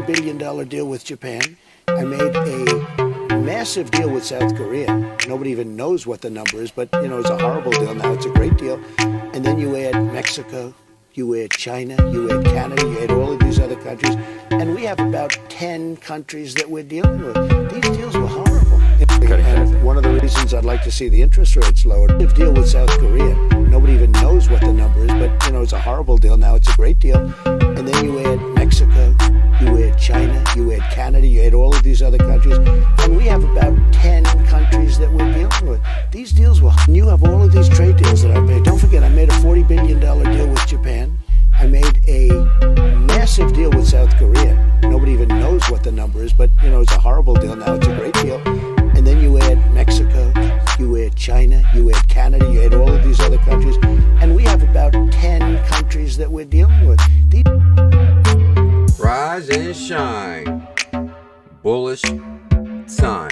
billion deal with Japan. I made a massive deal with South Korea. Nobody even knows what the number is, but you know, it's a horrible deal. Now it's a great deal. And then you add Mexico, you add China, you add Canada, you add all of these other countries. And we have about 10 countries that we're dealing with. These deals were horrible. And one of the reasons I'd like to see the interest rates lowered, if deal with South Korea, nobody even knows what the number is, but you know, it's a horrible deal. Now it's a great deal. And then you add Mexico, you add China, you add Canada, you add all of these other countries. And we have about 10 countries that we're dealing with. These deals were, and you have all of these trade deals that I've made. Don't forget, I made a $40 billion deal with Japan. I made a massive deal with South Korea. Nobody even knows what the number is, but you know, it's a horrible deal. Now it's a great deal. And then you add Mexico, you add China, you add Canada, you add all of these other countries. And we have about 10 countries that we're dealing with. Rise and shine. Bullish time.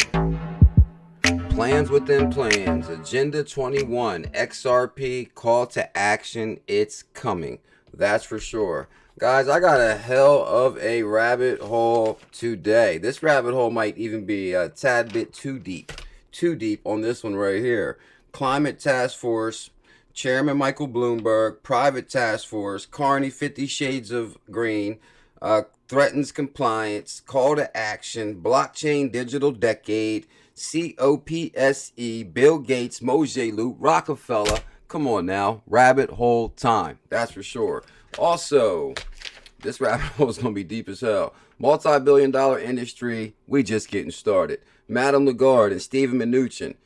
Plans within plans. Agenda 21. XRP call to action. It's coming. That's for sure. Guys, I got a hell of a rabbit hole today. This rabbit hole might even be a tad bit too deep on this one right here. Climate Task Force, Chairman Michael Bloomberg, Private Task Force, Carney 50 Shades of Green, threatens compliance, call to action, blockchain digital decade, COPSE, Bill Gates, Moshe Loot, Rockefeller. Come on now, rabbit hole time. That's for sure. Also, this rabbit hole is going to be deep as hell. Multi-billion-dollar industry, we just getting started. Madame Lagarde and Steven Mnuchin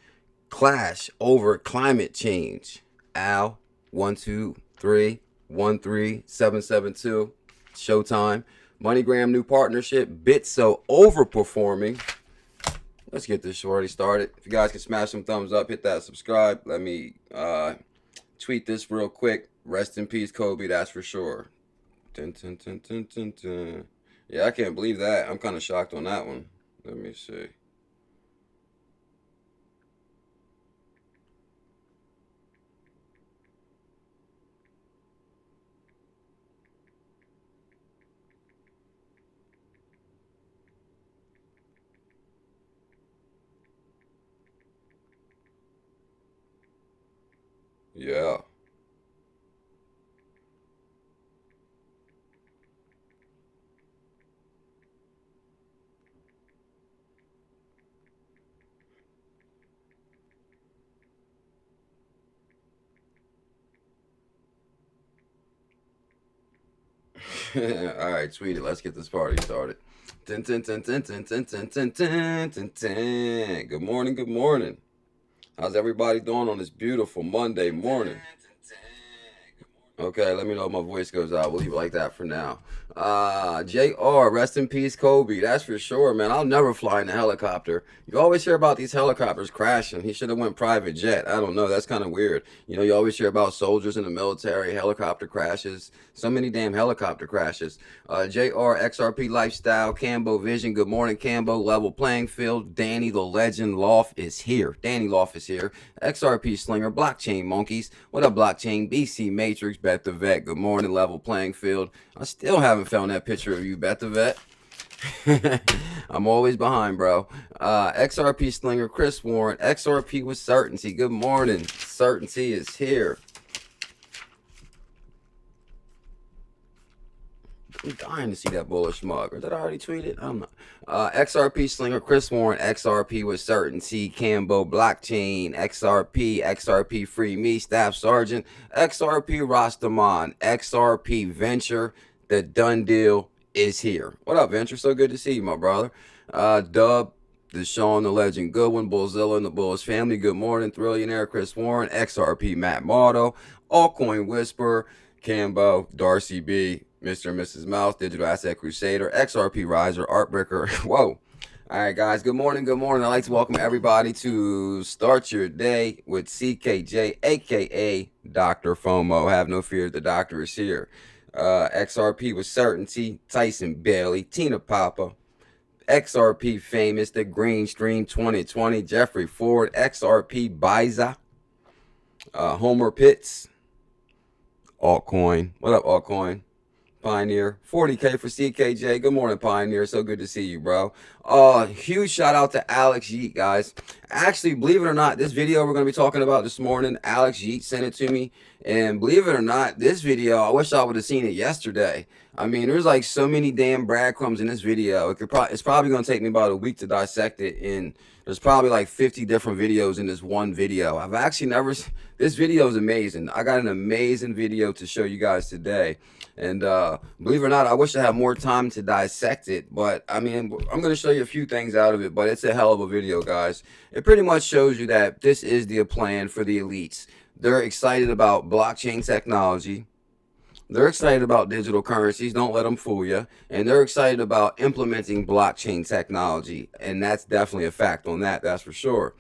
clash over climate change. Al, 123-13772, Showtime. MoneyGram new partnership, Bitso overperforming. Let's get this shorty started. If you guys can smash some thumbs up, hit that subscribe. Let me tweet this real quick. Rest in peace, Kobe, that's for sure. Dun, dun, dun, dun, dun, dun. Yeah, I can't believe that. I'm kind of shocked on that one. Let me see. Yeah. All right, tweet it. Let's get this party started. Dun, dun, dun, dun, dun, dun, dun, dun, dun, dun, dun. Good morning, good morning. How's everybody doing on this beautiful Monday morning? Okay, let me know if my voice goes out. We'll leave it like that for now. JR, rest in peace, Kobe. That's for sure, man. I'll never fly in a helicopter. You always hear about these helicopters crashing. He should have went private jet. I don't know. That's kind of weird. You know, you always hear about soldiers in the military, helicopter crashes. So many damn helicopter crashes. JR, XRP Lifestyle, Cambo Vision. Good morning, Cambo. Level playing field. Danny the Legend Loft is here. Danny Loft is here. XRP Slinger, Blockchain Monkeys. What up, Blockchain? BC Matrix, Bet the Vet. Good morning, Level playing field. I still haven't found that picture of you, Bet the Vet. I'm always behind, bro. XRP Slinger, Chris Warren. XRP with Certainty. Good morning. Certainty is here. I'm dying to see that bullish mug. Or did I already tweet it? I'm not. XRP Slinger, Chris Warren, XRP with Certainty, Cambo Blockchain, XRP Free Me, Staff Sergeant, XRP Rastaman, XRP Venture. The done deal is here. What up, Venture? So good to see you, my brother. Dub, Deshaun the Legend Goodwin, Bullzilla and the Bullish family. Good morning, Thrillionaire Chris Warren, XRP Matt Motto, Altcoin Whisper, Cambo, Darcy B, Mr. and Mrs. Mouse, Digital Asset Crusader, XRP Riser, Artbreaker. Whoa. All right, guys. Good morning. Good morning. I'd like to welcome everybody to start your day with CKJ, a.k.a. Dr. FOMO. Have no fear. The doctor is here. XRP with Certainty, Tyson Bailey, Tina Papa, XRP Famous, The Green Stream 2020, Jeffrey Ford, XRP Biza, Homer Pitts, Altcoin. What up, Altcoin? Pioneer. 40K for CKJ. Good morning, Pioneer. So good to see you, bro. Huge shout out to Alex Yeet, guys. Actually, believe it or not, this video we're going to be talking about this morning, Alex Yeet sent it to me. And believe it or not, this video, I wish I would have seen it yesterday. I mean, there's like so many damn breadcrumbs in this video. It's probably going to take me about a week to dissect it. And there's probably like 50 different videos in this one video. I've actually never, this video is amazing. I got an amazing video to show you guys today. And believe it or not, I wish I had more time to dissect it. But I mean, I'm going to show you a few things out of it. But it's a hell of a video, guys. It pretty much shows you that this is the plan for the elites. They're excited about blockchain technology. They're excited about digital currencies. Don't let them fool you. And they're excited about implementing blockchain technology. And that's definitely a fact on that. That's for sure.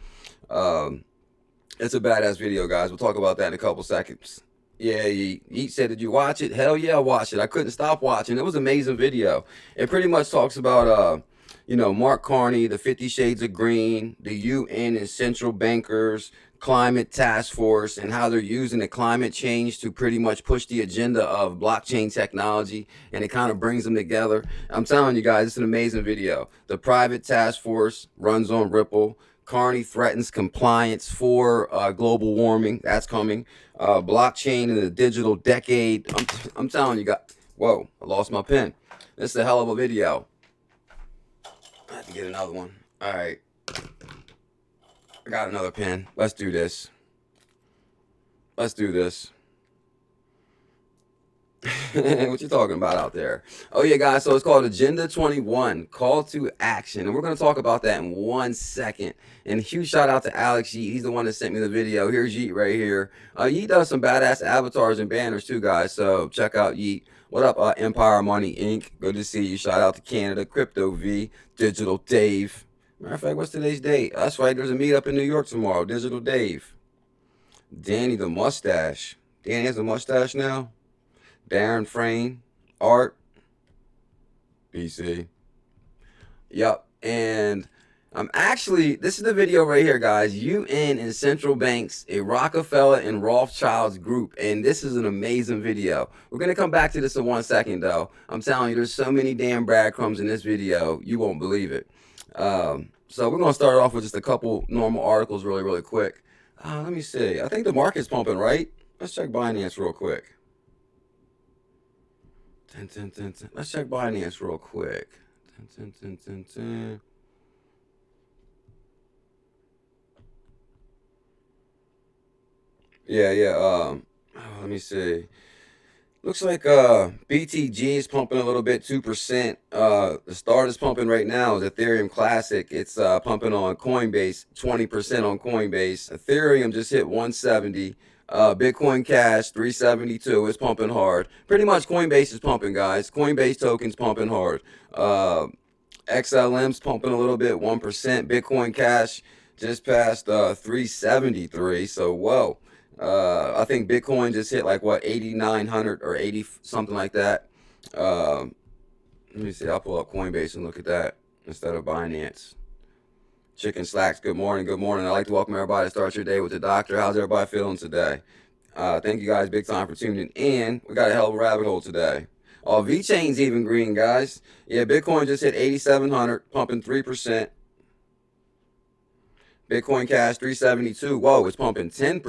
It's a badass video, guys. We'll talk about that in a couple seconds. Yeah, Yeet said, did you watch it? Hell yeah, I watched it. I couldn't stop watching. It was an amazing video. It pretty much talks about, Mark Carney, the 50 Shades of Green, the UN and central bankers, climate task force, and how they're using the climate change to pretty much push the agenda of blockchain technology, and it kind of brings them together. I'm telling you guys, it's an amazing video. The private task force runs on Ripple. Carney threatens compliance for global warming. That's coming. Blockchain in the digital decade. I'm telling you guys. Whoa, I lost my pen. This is a hell of a video. I have to get another one. All right. I got another pen. Let's do this. Let's do this. What you talking about out there? Oh yeah, guys, so it's called Agenda 21, Call to Action, and we're going to talk about that in 1 second. And huge shout out to Alex Yeet. He's the one that sent me the video. Here's Yeet right here. Yeet does some badass avatars and banners too, guys, so check out Yeet. What up, Empire Money Inc? Good to see you. Shout out to Canada, Crypto V, Digital Dave. Matter of fact, what's today's date? That's right, there's a meetup in New York tomorrow. Digital Dave. Danny the Mustache. Danny has a mustache now. Darren Frame, Art, BC. Yep. And this is the video right here, guys. UN and central banks, a Rockefeller and Rothschild's group. And this is an amazing video. We're going to come back to this in 1 second, though. I'm telling you, there's so many damn breadcrumbs in this video. You won't believe it. So we're going to start off with just a couple normal articles really, really quick. Let me see. I think the market's pumping, right? Let's check Binance real quick. Let's check Binance real quick. Yeah. Let me see. Looks like BTG is pumping a little bit, 2%. The start is pumping right now is Ethereum Classic. It's pumping on Coinbase, 20% on Coinbase. Ethereum just hit 170. Bitcoin Cash 372 is pumping hard. Pretty much Coinbase is pumping, guys. Coinbase tokens pumping hard. XLM's pumping a little bit, 1%. Bitcoin Cash just passed 373. So whoa. I think Bitcoin just hit like what 8,900 or 80 something like that. Let me see. I'll pull up Coinbase and look at that instead of Binance. Chicken Slacks, good morning, good morning. I'd like to welcome everybody to start your day with the doctor. How's everybody feeling today? Thank you guys big time for tuning in. We got a hell of a rabbit hole today. Oh, VeChain's even green, guys. Yeah, Bitcoin just hit 8,700, pumping 3%. Bitcoin Cash 372. Whoa, it's pumping 10%.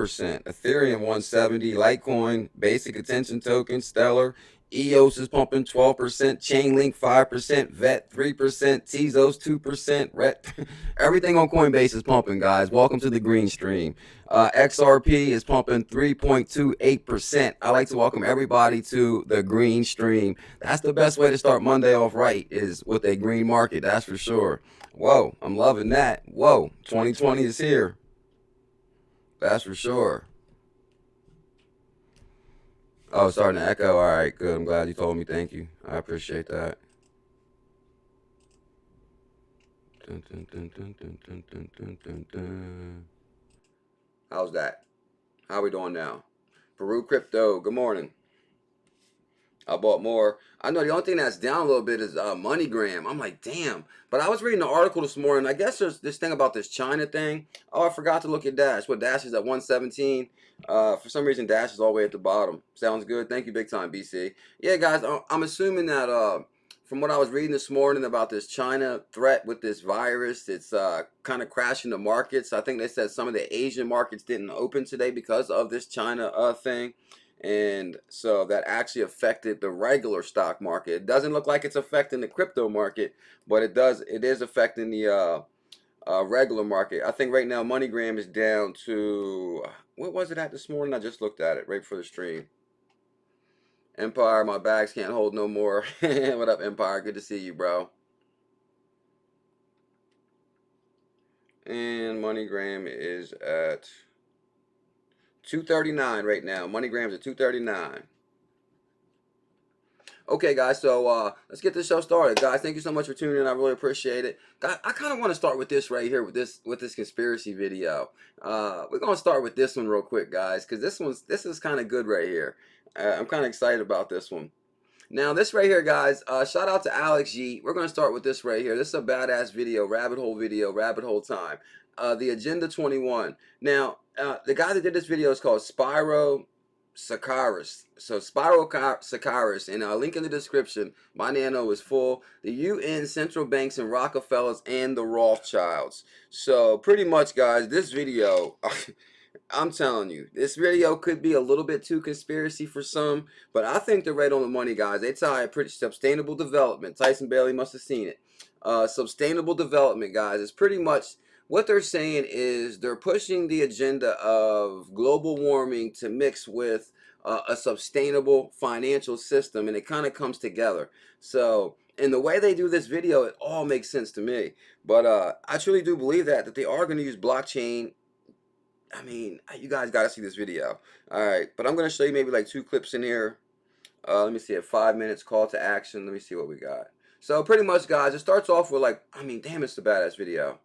Ethereum 170. Litecoin, Basic Attention Token, Stellar. EOS is pumping 12%, Chainlink 5%, VET 3%, Tezos 2%, everything on Coinbase is pumping, guys. Welcome to the green stream. XRP is pumping 3.28%. I like to welcome everybody to the green stream. That's the best way to start Monday off right, is with a green market, that's for sure. Whoa, I'm loving that. Whoa, 2020 is here. That's for sure. Oh, starting to echo. All right, good. I'm glad you told me. Thank you. I appreciate that. How's that? How we doing now? Peru Crypto, good morning. I bought more. I know the only thing that's down a little bit is MoneyGram. I'm like, damn. But I was reading the article this morning. I guess there's this thing about this China thing. Oh, I forgot to look at Dash. What Dash is at 117. For some reason, Dash is all the way at the bottom. Sounds good. Thank you, big time, BC. Yeah, guys, I'm assuming that from what I was reading this morning about this China threat with this virus, it's kind of crashing the markets. I think they said some of the Asian markets didn't open today because of this China thing. And so that actually affected the regular stock market. It doesn't look like it's affecting the crypto market, but it is affecting the regular market. I think right now MoneyGram is down to, what was it at this morning? I just looked at it right before the stream. Empire, my bags can't hold no more. What up, Empire? Good to see you, bro. And MoneyGram is at 239 right now. MoneyGram's at 239. Okay, guys, so let's get this show started. Guys, thank you so much for tuning in. I really appreciate it. I kind of want to start with this right here, with this conspiracy video. We're gonna start with this one real quick, guys, because this is kind of good right here. I'm kind of excited about this one. Now, this right here, guys, shout out to Alex Yeet. We're gonna start with this right here. This is a badass video, rabbit hole time. The Agenda 21. Now, the guy that did this video is called Spyro Sakaris. So Spyro Sakaris, and I'll link in the description. My nano is full. The UN, central banks, and Rockefellers, and the Rothschilds. So pretty much, guys, this video, I'm telling you, this video could be a little bit too conspiracy for some, but I think they're right on the money, guys. They tie pretty sustainable development. Tyson Bailey must have seen it. Sustainable development, guys, is pretty much what they're saying is they're pushing the agenda of global warming to mix with a sustainable financial system, and it kind of comes together. So, in the way they do this video, it all makes sense to me. But I truly do believe that they are going to use blockchain. I mean, you guys got to see this video. All right, but I'm going to show you maybe like 2 clips in here. Let me see, at 5 minutes, call to action. Let me see what we got. So pretty much, guys, it starts off with like, I mean, damn, it's a badass video.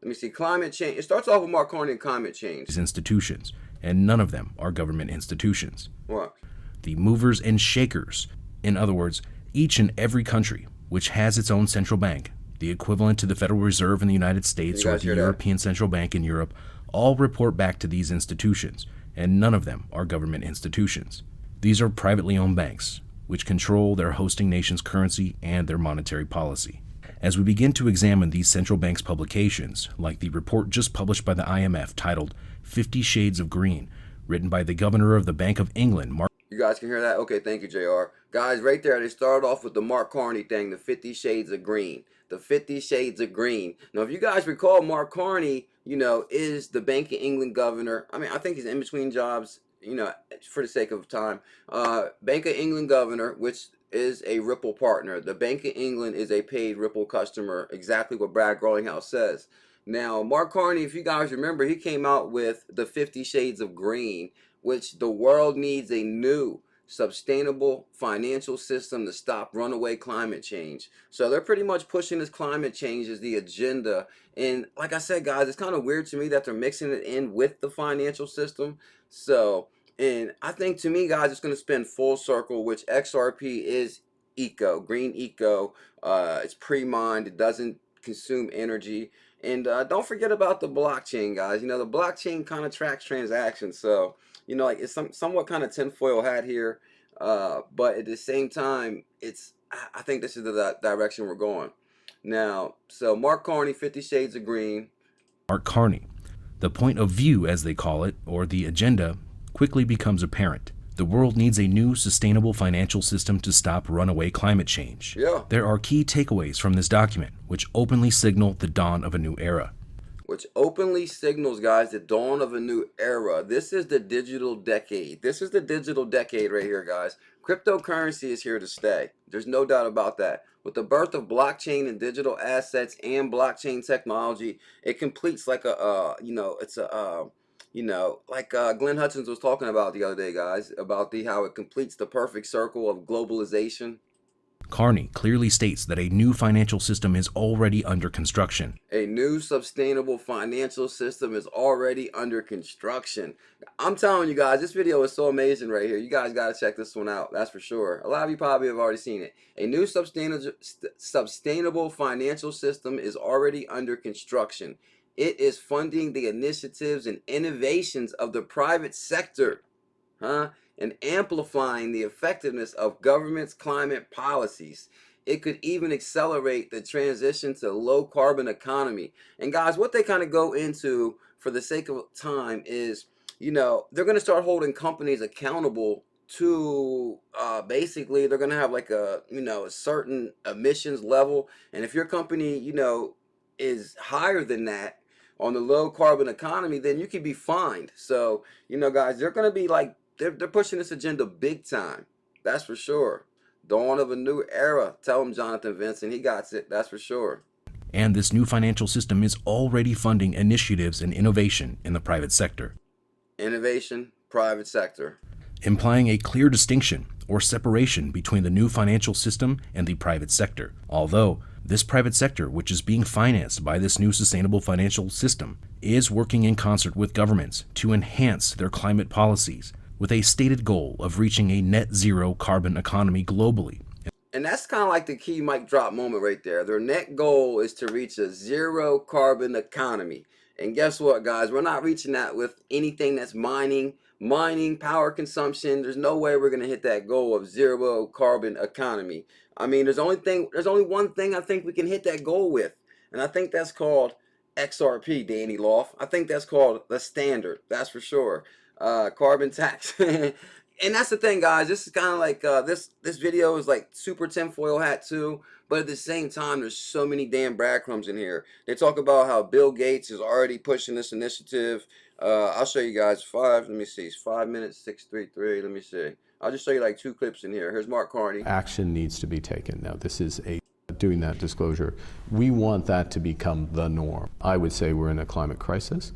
Let me see, climate change. It starts off with Mark Carney and climate change. Institutions, and none of them are government institutions. What? The movers and shakers, in other words, each and every country which has its own central bank, the equivalent to the Federal Reserve in the United States or the European Central Bank in Europe, all report back to these institutions, and none of them are government institutions. These are privately owned banks, which control their hosting nation's currency and their monetary policy. As we begin to examine these central banks' publications, like the report just published by the IMF titled 50 Shades of Green, written by the Governor of the Bank of England, Mark. You guys can hear that? Okay, thank you, JR. Guys, right there, they started off with the Mark Carney thing, the 50 Shades of Green. The 50 Shades of Green. Now, if you guys recall, Mark Carney, is the Bank of England governor. I mean, I think he's in between jobs, for the sake of time. Bank of England governor, which is a Ripple partner. The Bank of England is a paid Ripple customer, exactly what Brad Growlinghouse says. Now, Mark Carney, if you guys remember, he came out with the 50 Shades of Green, which the world needs a new sustainable financial system to stop runaway climate change. So they're pretty much pushing this climate change as the agenda. And like I said, guys, it's kind of weird to me that they're mixing it in with the financial system. So, and I think to me, guys, it's going to spin full circle, which XRP is green eco. It's pre-mined. It doesn't consume energy. And don't forget about the blockchain, guys. The blockchain kind of tracks transactions. So, like it's somewhat kind of tinfoil hat here, but at the same time, I think this is the direction we're going. Now, so Mark Carney, 50 Shades of Green. Mark Carney. The point of view, as they call it, or the agenda, quickly becomes apparent. The world needs a new sustainable financial system to stop runaway climate change. Yeah. There are key takeaways from this document, which openly signal the dawn of a new era. Which openly signals, guys, the dawn of a new era. This is the digital decade. This is the digital decade right here, guys. Cryptocurrency is here to stay. There's no doubt about that. With the birth of blockchain and digital assets and blockchain technology, it completes like like Glenn Hutchins was talking about the other day, guys, about how it completes the perfect circle of globalization. Carney clearly states that a new financial system is already under construction. A new sustainable financial system is already under construction. I'm telling you guys, this video is so amazing right here. You guys got to check this one out. That's for sure. A lot of you probably have already seen it. A new sustainable financial system is already under construction. It is funding the initiatives and innovations of the private sector, and amplifying the effectiveness of government's climate policies. It could even accelerate the transition to low carbon economy. And guys, what they kind of go into for the sake of time is, they're going to start holding companies accountable to basically they're going to have like a certain emissions level, and if your company is higher than that on the low carbon economy, then you could be fined. So guys, they're going to be like they're pushing this agenda big time. That's for sure. Dawn of a new era. Tell him Jonathan Vincent, he got it. That's for sure. And this new financial system is already funding initiatives and innovation in the private sector. Innovation, private sector. Implying a clear distinction or separation between the new financial system and the private sector. Although this private sector, which is being financed by this new sustainable financial system, is working in concert with governments to enhance their climate policies, with a stated goal of reaching a net zero carbon economy globally. And that's kind of like the key mic drop moment right there. Their net goal is to reach a zero carbon economy. And guess what, guys? We're not reaching that with anything that's mining, power consumption. There's no way we're going to hit that goal of zero carbon economy. I mean, there's only one thing I think we can hit that goal with. And I think that's called XRP, Danny Loft. I think that's called the standard. That's for sure. Carbon tax. And that's the thing, guys. This is kind of like this video is like super tinfoil hat too, but at the same time there's so many damn breadcrumbs in here. They talk about how Bill Gates is already pushing this initiative. I'll show you guys 5 minutes 633. Let me see. I'll just show you like 2 clips in here. Here's Mark Carney. Action needs to be taken. Now this is doing that disclosure. We want that to become the norm. I would say we're in a climate crisis,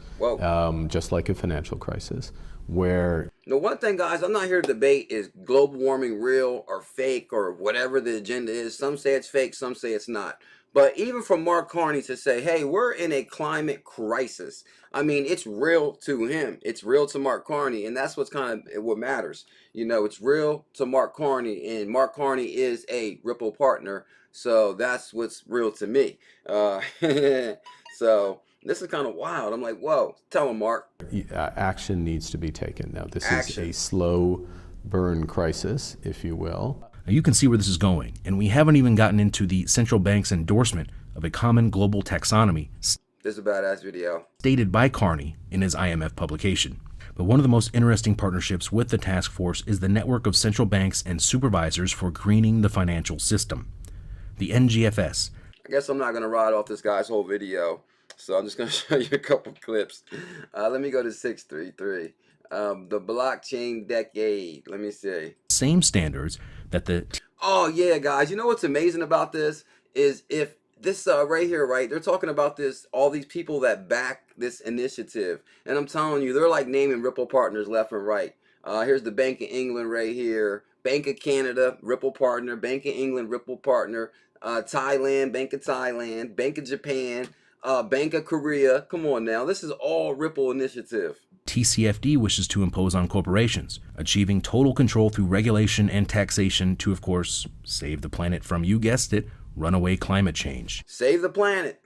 just like a financial crisis, where... The one thing, guys, I'm not here to debate is global warming real or fake or whatever the agenda is. Some say it's fake, some say it's not. But even from Mark Carney to say, hey, we're in a climate crisis, I mean, it's real to him. It's real to Mark Carney, and that's what's kind of what matters. It's real to Mark Carney, and Mark Carney is a Ripple partner, so that's what's real to me. So this is kind of wild. I'm like, whoa, tell him, Mark. Action needs to be taken. Now, this is a slow burn crisis, if you will. Now you can see where this is going, and we haven't even gotten into the central bank's endorsement of a common global taxonomy. This is a badass video. Stated by Carney in his IMF publication. But one of the most interesting partnerships with the task force is the network of central banks and supervisors for greening the financial system, the NGFS. I guess I'm not going to ride off this guy's whole video, so I'm just going to show you a couple clips. Let me go to 633. The blockchain decade. Let me see. Same standards that the... Oh, yeah, guys. You know what's amazing about this is if this right here, right, they're talking about this, all these people that back this initiative. And I'm telling you, they're like naming Ripple partners left and right. Here's the Bank of England right here. Bank of Canada, Ripple partner. Bank of England, Ripple partner. Thailand, Bank of Thailand. Bank of Japan. Bank of Korea. Come on now. This is all Ripple initiative. TCFD wishes to impose on corporations, achieving total control through regulation and taxation to, of course, save the planet from, you guessed it, runaway climate change. Save the planet.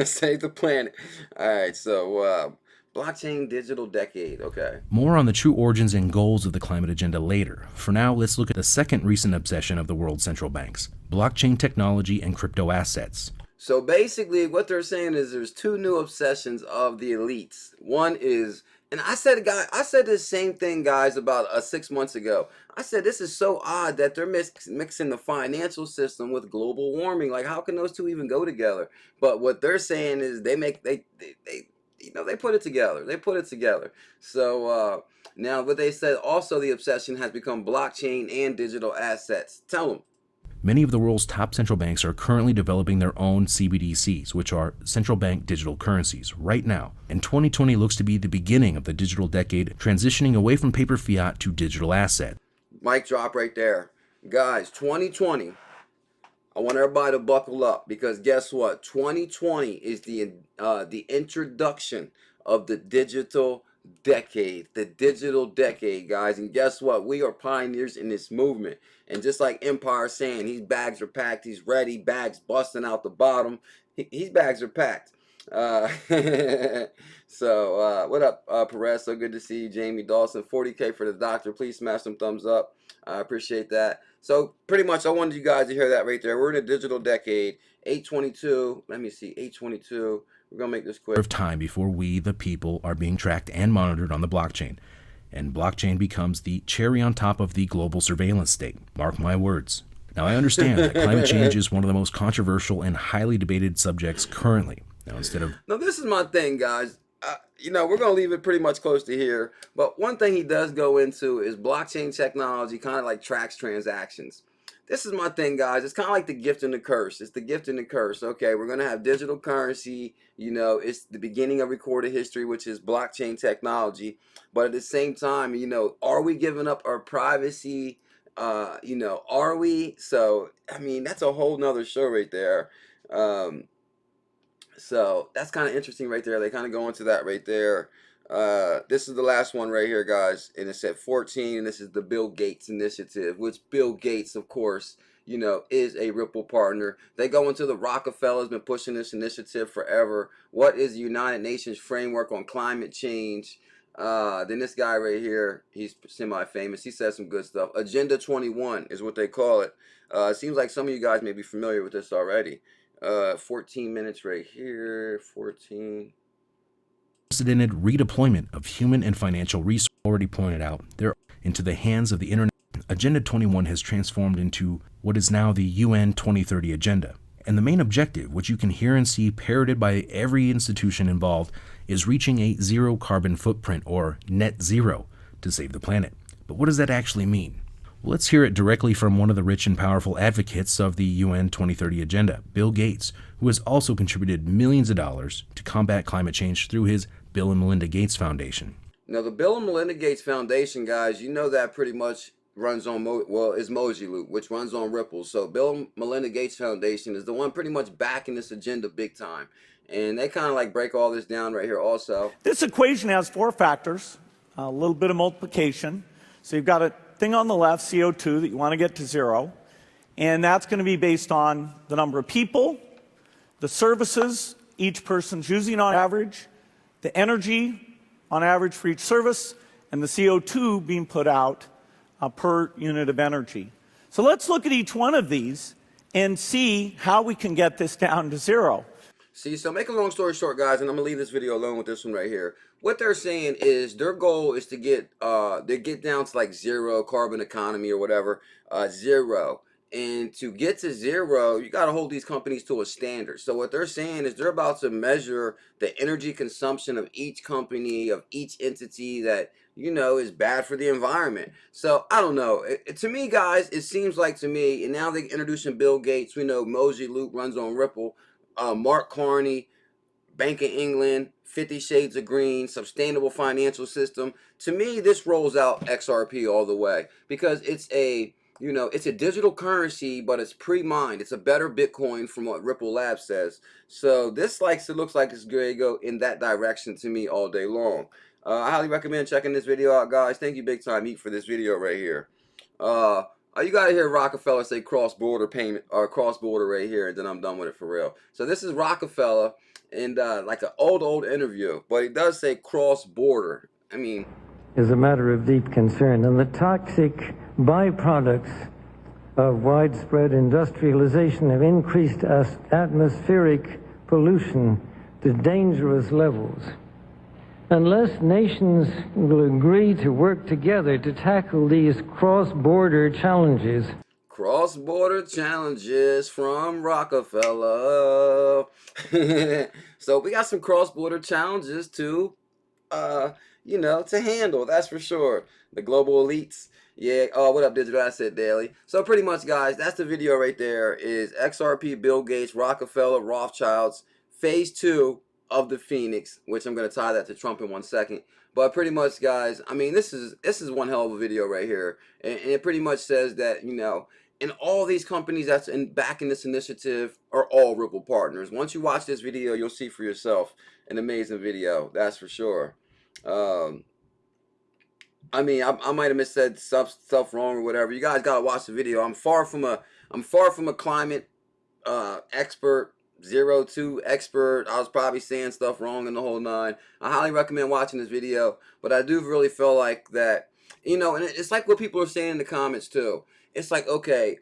Save the planet. All right, so blockchain digital decade. Okay. More on the true origins and goals of the climate agenda later. For now, let's look at the second recent obsession of the world's central banks, blockchain technology and crypto assets. So basically what they're saying is there's 2 new obsessions of the elites. One is, and I said the same thing, guys, about 6 months ago. I said this is so odd that they're mixing the financial system with global warming. Like, how can those 2 even go together? But what they're saying is they put it together. They put it together. So now what they said also, the obsession has become blockchain and digital assets. Tell them. Many of the world's top central banks are currently developing their own CBDCs, which are central bank digital currencies, right now. And 2020 looks to be the beginning of the digital decade, transitioning away from paper fiat to digital asset. Mic drop right there. Guys, 2020 I want everybody to buckle up, because guess what? 2020 is the introduction of the digital decade. The digital decade, guys. And guess what? We are pioneers in this movement. And just like Empire saying, his bags are packed, he's ready, bags busting out the bottom. His bags are packed. So what up, Perez? So good to see you. Jamie Dawson, 40K for the doctor. Please smash some thumbs up. I appreciate that. So pretty much I wanted you guys to hear that right there. We're in a digital decade. 822. Let me see. 822. We're going to make this quick. Of time before we, the people, are being tracked and monitored on the blockchain. And blockchain becomes the cherry on top of the global surveillance state. Mark my words. Now, I understand that climate change is one of the most controversial and highly debated subjects currently. Now, Now, this is my thing, guys. You know, we're going to leave it pretty much close to here. But one thing he does go into is blockchain technology kind of like tracks transactions. This is my thing, guys. It's kind of like the gift and the curse. It's the gift and the curse. Okay, we're going to have digital currency. You know, it's the beginning of recorded history, which is blockchain technology. But at the same time, you know, are we giving up our privacy? You know, are we? So, I mean, that's a whole nother show right there. So that's kind of interesting right there. They kind of go into that right there. This is the last one right here, guys, and it's at 14, and this is the Bill Gates initiative, which Bill Gates, of course, you know, is a Ripple partner. They go into the Rockefeller's been pushing this initiative forever. What is the United Nations framework on climate change? Then this guy right here, he's semi-famous. He says some good stuff. Agenda 21 is what they call it. It seems like some of you guys may be familiar with this already. 14 minutes right here. 14. unprecedented redeployment of human and financial resources already pointed out there into the hands of the internet. Agenda 21 has transformed into what is now the UN 2030 Agenda. And the main objective, which you can hear and see parroted by every institution involved, is reaching a zero carbon footprint, or net zero, to save the planet. But what does that actually mean? Well, let's hear it directly from one of the rich and powerful advocates of the UN 2030 Agenda, Bill Gates, who has also contributed millions of dollars to combat climate change through his Bill and Melinda Gates Foundation. Now, the Bill and Melinda Gates Foundation, guys, you know that pretty much runs on, is Moji Loop, which runs on Ripple. So Bill and Melinda Gates Foundation is the one pretty much backing this agenda big time. And they kind of like break all this down right here also. This equation has four factors, a little bit of multiplication. So you've got a thing on the left, CO2, that you want to get to zero. And that's going to be based on the number of people, the services each person's using on average, the energy on average for each service, and the CO2 being put out per unit of energy. So let's look at each one of these and see how we can get this down to zero. See, so make a long story short, guys, and I'm going to leave this video alone with this one right here. What they're saying is their goal is to get down to like zero carbon economy or whatever, zero. And to get to zero, you got to hold these companies to a standard. So what they're saying is they're about to measure the energy consumption of each company, of each entity that, you know, is bad for the environment. So I don't know. To me, guys, it seems like to me, and now they're introducing Bill Gates. We know Moji Loop runs on Ripple. Mark Carney, Bank of England, 50 Shades of Green, Sustainable Financial System. To me, this rolls out XRP all the way because it's a, you know, it's a digital currency, but it's pre-mined. It's a better Bitcoin from what Ripple Labs says. So this looks like it's going to go in that direction to me all day long. I highly recommend checking this video out, guys. Thank you big time, Yeet, for this video right here. You gotta hear Rockefeller say cross-border payment or cross-border right here, and then I'm done with it for real. So this is Rockefeller and like an old interview, but he does say cross-border. I mean, is a matter of deep concern, and the toxic byproducts of widespread industrialization have increased atmospheric pollution to dangerous levels. Unless nations will agree to work together to tackle these cross-border challenges. Cross-border challenges from Rockefeller. So we got some cross-border challenges to, you know, to handle, that's for sure. The global elites. Yeah, what up, Digital Asset Daily? So pretty much, guys, that's the video right there. Is XRP, Bill Gates, Rockefeller, Rothschilds, Phase 2 of the Phoenix, which I'm going to tie that to Trump in 1 second. But pretty much, guys, I mean, this is one hell of a video right here. And it pretty much says that, you know, And all these companies that's backing this initiative are all Ripple partners. Once you watch this video, you'll see for yourself an amazing video. That's for sure. I mean, I might have missaid stuff wrong or whatever. You guys gotta watch the video. I'm far from a climate expert, 02 expert. I was probably saying stuff wrong in the whole nine. I highly recommend watching this video, but I do really feel like that, you know, and it's like what people are saying in the comments too. It's like, okay,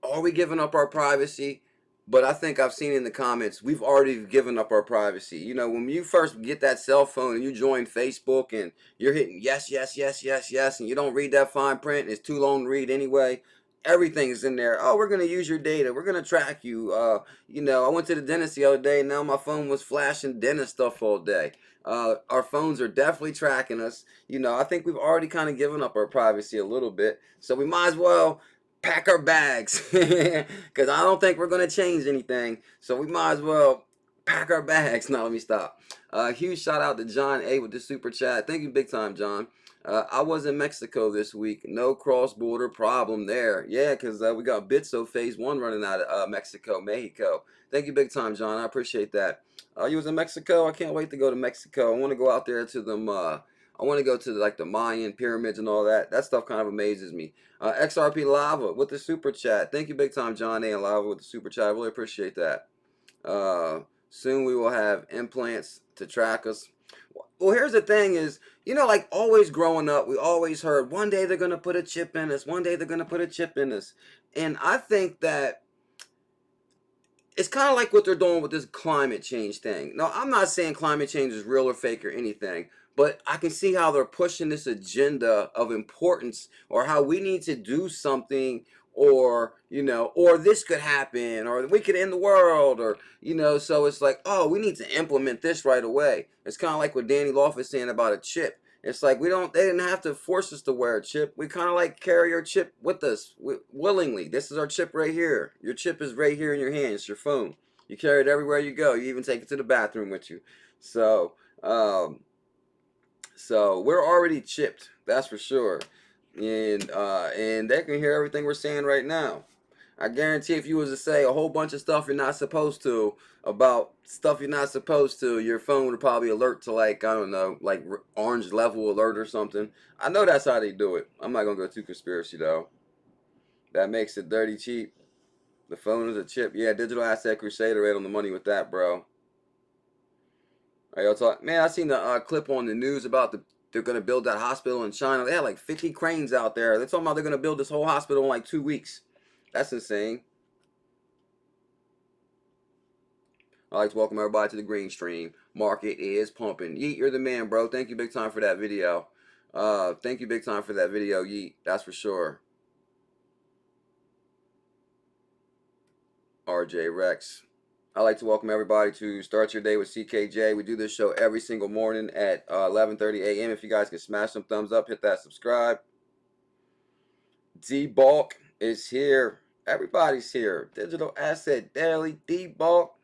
are we giving up our privacy? But I think I've seen in the comments, we've already given up our privacy. You know, when you first get that cell phone and you join Facebook and you're hitting yes, yes, yes, yes, yes, and you don't read that fine print, and it's too long to read anyway, everything is in there. Oh, we're going to use your data. We're going to track you. You know, I went to the dentist the other day, and now my phone was flashing dentist stuff all day. Our phones are definitely tracking us. You know, I think we've already kind of given up our privacy a little bit. So we might as well pack our bags, because I don't think we're going to change anything. So we might as well pack our bags. Now let me stop. Huge shout out to John A with the super chat. Thank you big time, John. I was in Mexico this week. No cross-border problem there. Yeah, because we got Bitso Phase 1 running out of Mexico. Thank you big time, John. I appreciate that. You was in Mexico? I can't wait to go to Mexico. I want to go out there to them. I want to go to like the Mayan pyramids and all that. That stuff kind of amazes me. XRP Lava with the super chat. Thank you big time, John A and Lava with the super chat. I really appreciate that. Soon we will have implants to track us. Well, here's the thing is, you know, like always growing up, we always heard one day they're going to put a chip in us. One day they're going to put a chip in us. And I think that it's kind of like what they're doing with this climate change thing. Now, I'm not saying climate change is real or fake or anything, but I can see how they're pushing this agenda of importance, or how we need to do something, or, you know, or this could happen, or we could end the world, or, you know, so it's like, oh, we need to implement this right away. It's kind of like what Danny Loff is saying about a chip. It's like they didn't have to force us to wear a chip. We kind of like carry our chip with us willingly. This is our chip right here. Your chip is right here in your hand. It's your phone. You carry it everywhere you go. You even take it to the bathroom with you. So, so we're already chipped. That's for sure. And they can hear everything we're saying right now. I guarantee if you was to say a whole bunch of stuff you're not supposed to, about stuff you're not supposed to, your phone would probably alert to, like, I don't know, like orange level alert or something. I know that's how they do it. I'm not going to go too conspiracy, though. That makes it dirty cheap. The phone is a chip. Yeah, Digital Asset Crusader right on the money with that, bro. Man, I seen the clip on the news about they're going to build that hospital in China. They had like 50 cranes out there. They're talking about they're going to build this whole hospital in like 2 weeks. That's insane. I'd like to welcome everybody to the green stream. Market is pumping. Yeet, you're the man, bro. Thank you big time for that video. Thank you big time for that video, Yeet. That's for sure. RJ Rex. I'd like to welcome everybody to Start Your Day with CKJ. We do this show every single morning at 11:30 a.m. If you guys can smash some thumbs up, hit that subscribe. D-Bulk is here. Everybody's here. Digital Asset Daily, D-Bulk,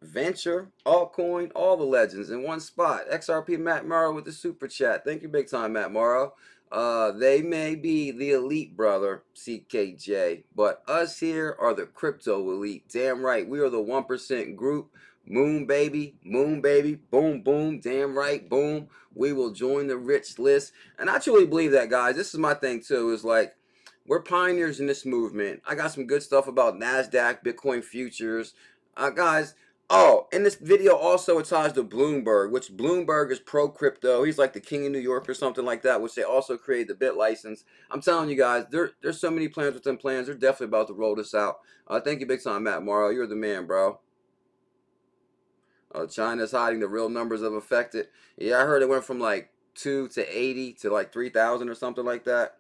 Venture, Altcoin, all the legends in one spot. XRP Matt Morrow with the super chat. Thank you big time, Matt Morrow. They may be the elite, brother, CKJ, but us here are the crypto elite. Damn right. We are the 1% group. Moon baby, boom, boom, damn right, boom. We will join the rich list. And I truly believe that, guys. This is my thing, too, is like, we're pioneers in this movement. I got some good stuff about NASDAQ, Bitcoin futures. Guys, oh, in this video also it ties to Bloomberg, which Bloomberg is pro-crypto. He's like the king of New York or something like that, which they also created the Bit license. I'm telling you guys, there's so many plans within plans. They're definitely about to roll this out. Thank you big time, Matt Morrow. You're the man, bro. China's hiding the real numbers of affected. Yeah, I heard it went from like 2 to 80 to like 3,000 or something like that.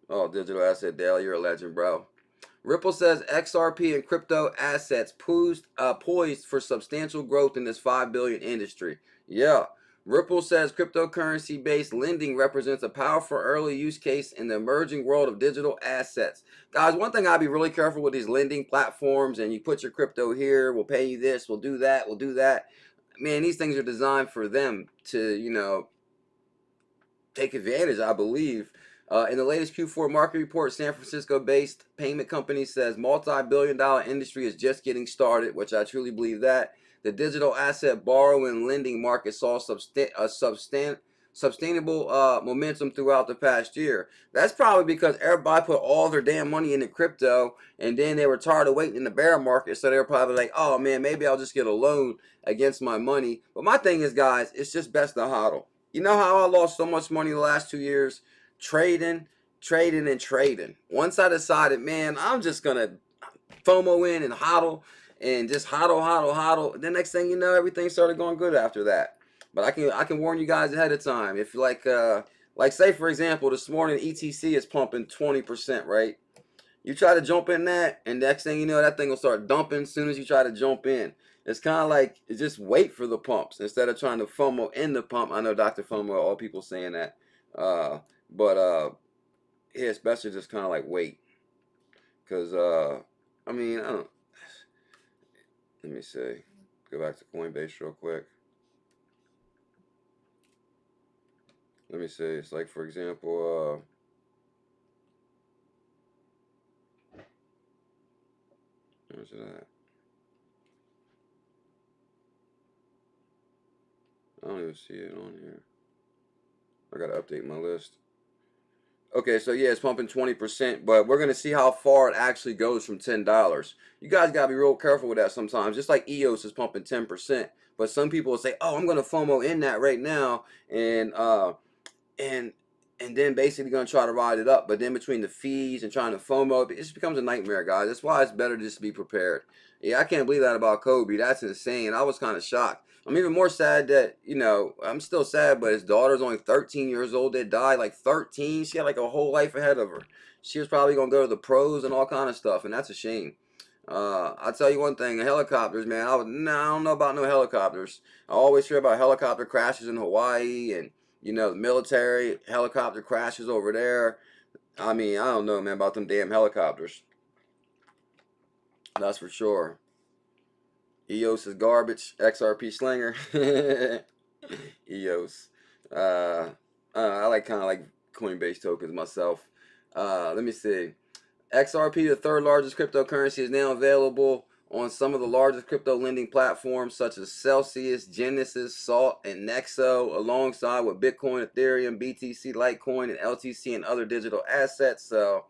Oh, Digital Asset Daily, you're a legend, bro. Ripple says XRP and crypto assets poised for substantial growth in this $5 billion industry. Yeah. Ripple says cryptocurrency-based lending represents a powerful early use case in the emerging world of digital assets. Guys, one thing I'd be really careful with these lending platforms, and you put your crypto here, we'll pay you this, we'll do that, we'll do that. Man, these things are designed for them to, you know, take advantage, I believe. In the latest Q4 market report, San Francisco-based payment company says multi-billion-dollar industry is just getting started, which I truly believe that. The digital asset borrowing and lending market saw sustainable momentum throughout the past year. That's probably because everybody put all their damn money into crypto, and then they were tired of waiting in the bear market, so they were probably like, oh man, maybe I'll just get a loan against my money. But my thing is, guys, it's just best to hodl. You know how I lost so much money the last 2 years? Trading. Once I decided, man, I'm just gonna FOMO in and hodl and just hodl. The next thing you know, everything started going good after that. But I can warn you guys ahead of time. If like say for example, this morning ETC is pumping 20%, right? You try to jump in that, and next thing you know, that thing will start dumping as soon as you try to jump in. It's kind of like just wait for the pumps instead of trying to FOMO in the pump. I know Dr. FOMO, all people saying that, but yeah, it's best to just kind of like wait, cause I mean, I don't. Let me see. Go back to Coinbase real quick. Let me see. It's like, for example, where's it at? I don't even see it on here. I gotta update my list. Okay, so yeah, it's pumping 20%, but we're gonna see how far it actually goes from $10. You guys gotta be real careful with that sometimes. Just like EOS is pumping 10%, but some people will say, "Oh, I'm gonna FOMO in that right now," and and then basically gonna try to ride it up. But then between the fees and trying to FOMO, it just becomes a nightmare, guys. That's why it's better just to be prepared. Yeah, I can't believe that about Kobe. That's insane. I was kind of shocked. I'm even more sad that, you know, I'm still sad, but his daughter's only 13 years old. That died like 13. She had like a whole life ahead of her. She was probably gonna go to the pros and all kind of stuff, and that's a shame. I'll tell you one thing, helicopters, man. I don't know about no helicopters. I always hear about helicopter crashes in Hawaii and, you know, the military helicopter crashes over there. I mean, I don't know, man, about them damn helicopters. That's for sure. EOS is garbage. XRP slinger. EOS. I like kind of like Coinbase tokens myself. Let me see. XRP, the third largest cryptocurrency, is now available on some of the largest crypto lending platforms such as Celsius, Genesis, Salt, and Nexo, alongside with Bitcoin, Ethereum, BTC, Litecoin, and LTC, and other digital assets. So,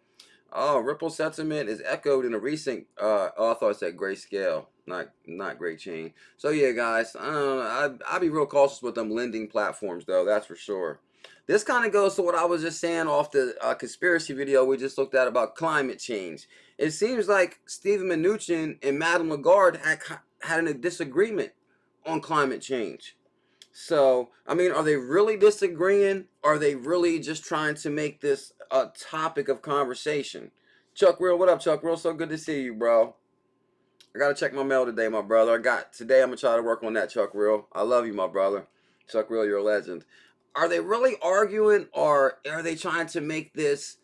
Ripple sentiment is echoed in a recent, I thought it said Grayscale, not Great Chain. So yeah, guys, I don't know, I'd be real cautious with them lending platforms, though, that's for sure. This kind of goes to what I was just saying off the conspiracy video we just looked at about climate change. It seems like Stephen Mnuchin and Madame Lagarde had a disagreement on climate change. So, I mean, are they really disagreeing? Or are they really just trying to make this a topic of conversation? Chuck Real, what up, Chuck Real? So good to see you, bro. I gotta check my mail today, my brother. Today I'm gonna try to work on that, Chuck Real. I love you, my brother. Chuck Real, you're a legend. Are they really arguing, or are they trying to make this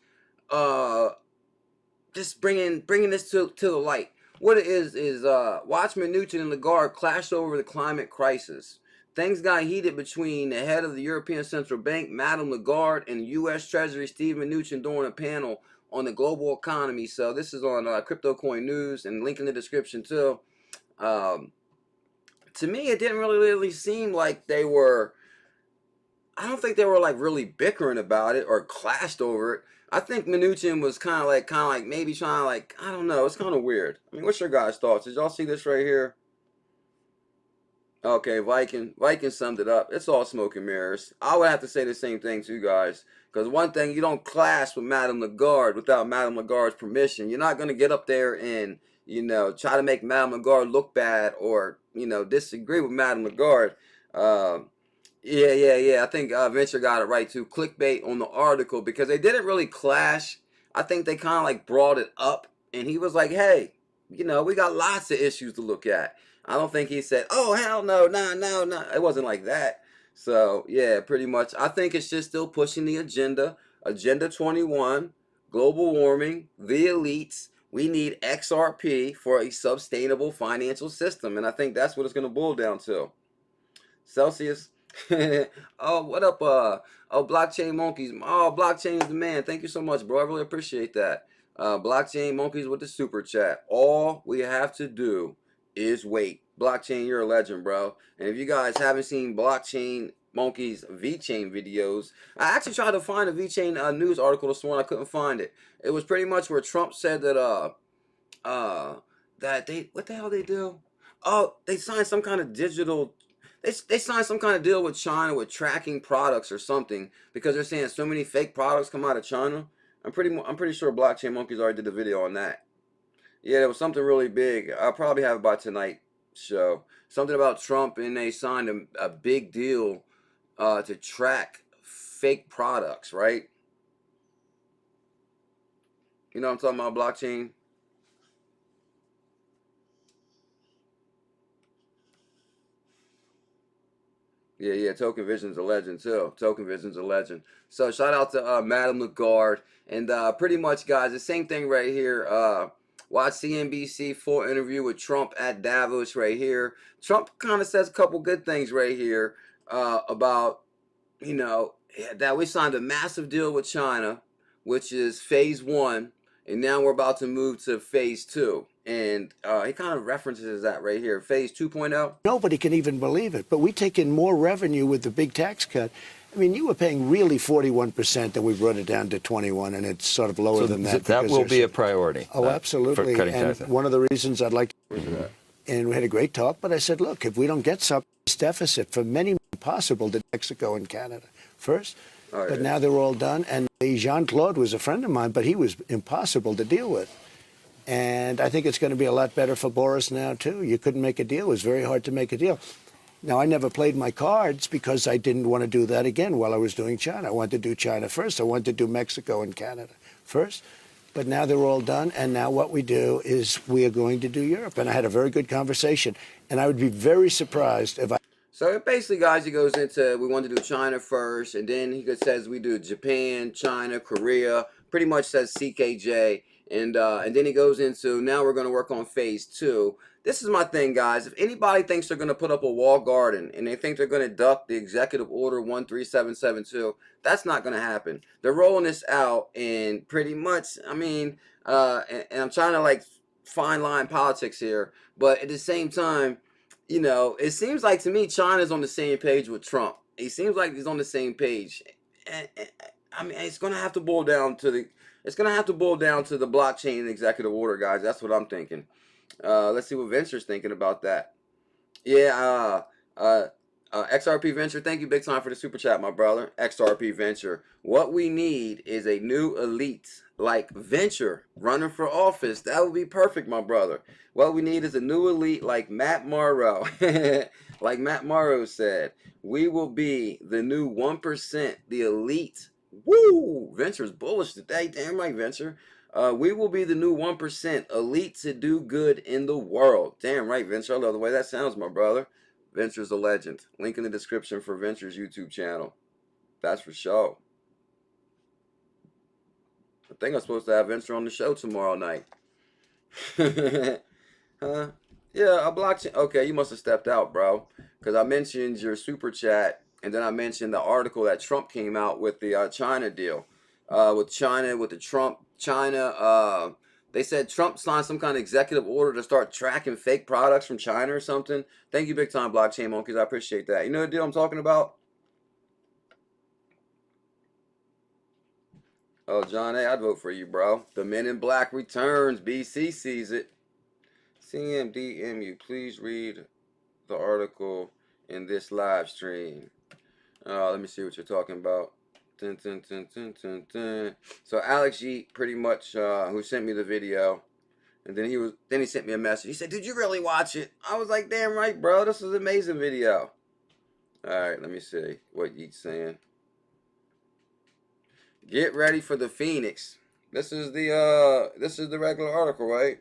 just bringing this to the light? What it is Watchman Newton and Lagarde clashed over the climate crisis. Things got heated between the head of the European Central Bank, Madame Lagarde, and U.S. Treasury Stephen Mnuchin during a panel on the global economy. So this is on Crypto Coin News, and link in the description too. To me, it didn't really seem like they were. I don't think they were like really bickering about it or clashed over it. I think Mnuchin was kind of like maybe trying to like, I don't know. It's kind of weird. I mean, what's your guys' thoughts? Did y'all see this right here? Okay, Viking summed it up. It's all smoke and mirrors. I would have to say the same thing to you guys. Because one thing, you don't clash with Madame Lagarde without Madame Lagarde's permission. You're not going to get up there and, you know, try to make Madame Lagarde look bad or, you know, disagree with Madame Lagarde. Yeah. I think Venture got it right too. Clickbait on the article, because they didn't really clash. I think they kind of like brought it up, and he was like, "Hey, you know, we got lots of issues to look at." I don't think he said, "Oh hell no, no." It wasn't like that. So yeah, pretty much. I think it's just still pushing the agenda. Agenda 21, global warming, the elites. We need XRP for a sustainable financial system, and I think that's what it's going to boil down to. Celsius. Oh, what up, oh, Blockchain Monkeys. Oh, Blockchain is the man. Thank you so much, bro. I really appreciate that. Blockchain Monkeys with the super chat. All we have to do is wait. Blockchain, you're a legend, bro. And if you guys haven't seen Blockchain Monkeys VeChain videos, I actually tried to find a VeChain news article this morning. I couldn't find it. It was pretty much where Trump said that that they, what the hell they do? Oh, they signed some kind of digital, they signed some kind of deal with China with tracking products or something, because they're saying so many fake products come out of China. I'm pretty sure Blockchain Monkeys already did a video on that. Yeah, there was something really big. I'll probably have it by tonight show. Something about Trump, and they signed a big deal to track fake products, right? You know what I'm talking about, Blockchain? Yeah, Token Vision's a legend too. Token Vision's a legend. So shout out to Madame Lagarde, and pretty much, guys, the same thing right here. Watch CNBC full interview with Trump at Davos right here. Trump kind of says a couple good things right here about, you know, that we signed a massive deal with China, which is phase 1, and now we're about to move to phase 2. And he kind of references that right here, phase 2.0. Nobody can even believe it. But we take in more revenue with the big tax cut. I mean, you were paying really 41%, and we brought it down to 21, and it's sort of lower than that. That will be a priority. Oh, absolutely. For cutting and taxes. one of the reasons I'd like to, and we had a great talk, but I said, look, if we don't get some deficit for many possible to Mexico and Canada first, but now they're all done. And Jean-Claude was a friend of mine, but he was impossible to deal with. And I think it's going to be a lot better for Boris now, too. You couldn't make a deal. It was very hard to make a deal. Now, I never played my cards because I didn't want to do that again while I was doing China. I wanted to do China first. I wanted to do Mexico and Canada first. But now they're all done. And now what we do is we are going to do Europe. And I had a very good conversation. And I would be very surprised if I... So basically, guys, he goes into, we want to do China first, and then he says we do Japan, China, Korea, pretty much says CKJ, and then he goes into, now we're going to work on phase 2. This is my thing, guys. If anybody thinks they're going to put up a walled garden and they think they're going to duck the executive order 13772, that's not going to happen. They're rolling this out, and pretty much, I mean, and I'm trying to like fine line politics here, but at the same time, you know, it seems like to me China's on the same page with Trump. It seems like he's on the same page. And I mean, it's gonna have to boil down to the blockchain executive order, guys. That's what I'm thinking. Let's see what Venture's thinking about that. Yeah, XRP Venture, thank you big time for the super chat, my brother. XRP Venture. What we need is a new elite like Venture running for office. That would be perfect, my brother. What we need is a new elite like Matt Morrow. Like Matt Morrow said, we will be the new 1%, the elite. Woo! Venture's bullish today. Damn right, Venture. We will be the new 1%, elite to do good in the world. Damn right, Venture. I love the way that sounds, my brother. Venture's a legend. Link in the description for Venture's YouTube channel. That's for sure. I think I'm supposed to have Venture on the show tomorrow night. Yeah, a blockchain. Okay, you must have stepped out, bro. Because I mentioned your super chat, and then I mentioned the article that Trump came out with the China deal. With China, with the China, they said Trump signed some kind of executive order to start tracking fake products from China or something. Thank you big time, Blockchain Monkeys. I appreciate that. You know the deal I'm talking about? Oh, John A., I'd vote for you, bro. The Men in Black returns. BC sees it. CMDMU, please read the article in this live stream. Let me see what you're talking about. Dun, dun, dun, dun, dun, dun. So Alex Yeet, pretty much, who sent me the video, and then he sent me a message. He said, "Did you really watch it?" I was like, "Damn right, bro. This is an amazing video." All right, let me see what Yeet's saying. Get ready for the Phoenix. This is the regular article, right?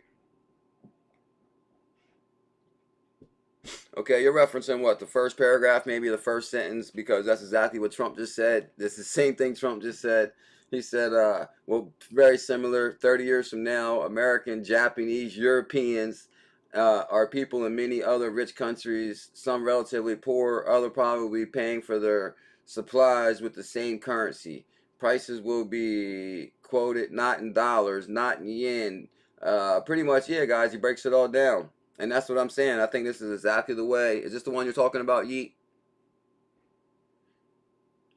Okay, you're referencing what? The first paragraph, maybe the first sentence, because that's exactly what Trump just said. This is the same thing Trump just said. He said, well, very similar. 30 years from now, American, Japanese, Europeans, are people in many other rich countries, some relatively poor, other probably paying for their supplies with the same currency. Prices will be quoted not in dollars, not in yen. Pretty much, yeah, guys, he breaks it all down. And that's what I'm saying. I think this is exactly the way. Is this the one you're talking about, Yeet?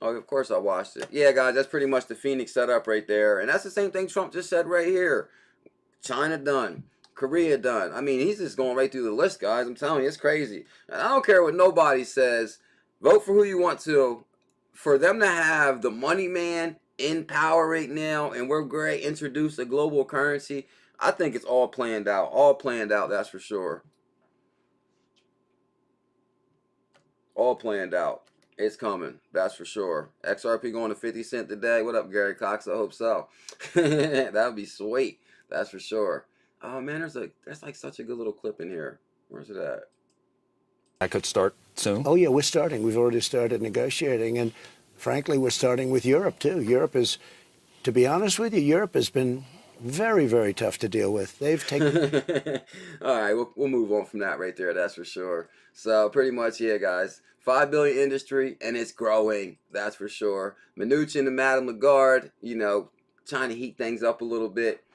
Oh, of course I watched it. Yeah, guys, that's pretty much the Phoenix setup right there. And that's the same thing Trump just said right here. China done. Korea done. I mean, he's just going right through the list, guys. I'm telling you, it's crazy. And I don't care what nobody says. Vote for who you want to. For them to have the money man in power right now, and we're going to introduce a global currency, I think it's all planned out. All planned out, that's for sure. All planned out. It's coming. That's for sure. XRP going to 50 cents today. What up, Gary Cox? I hope so. That would be sweet. That's for sure. Oh man, there's like such a good little clip in here. Where's it at? I could start soon. Oh yeah, we're starting. We've already started negotiating, and frankly, we're starting with Europe too. Europe is, to be honest with you, Europe has been very, very tough to deal with. They've taken. All right, we'll move on from that right there. That's for sure. So pretty much, yeah, guys. 5 billion industry, and it's growing. That's for sure. Mnuchin and Madame Lagarde, you know, trying to heat things up a little bit.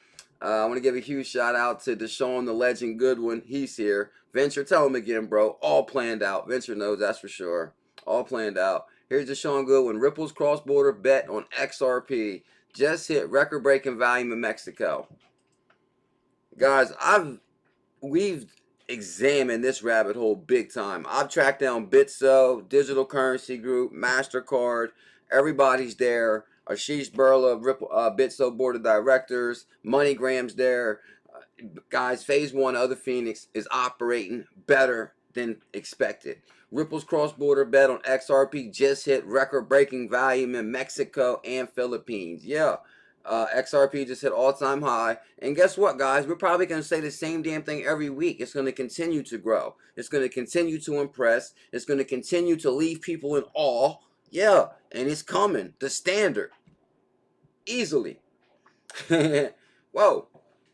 I want to give a huge shout out to Deshaun the Legend Goodwin. He's here. Venture, tell him again, bro. All planned out. Venture knows, that's for sure. All planned out. Here's Deshaun Goodwin. Ripple's cross-border bet on XRP just hit record-breaking volume in Mexico. Guys, we've examined this rabbit hole big time. I've tracked down Bitso, Digital Currency Group, MasterCard. Everybody's there. Ashish Burla, Bitso Board of Directors. MoneyGram's there. Guys, Phase 1 of the Phoenix is operating better than expected. Ripple's cross-border bet on XRP just hit record-breaking volume in Mexico and Philippines. Yeah. XRP just hit all-time high. And guess what, guys? We're probably going to say the same damn thing every week. It's going to continue to grow. It's going to continue to impress. It's going to continue to leave people in awe. Yeah, and it's coming. The standard. Easily. Whoa.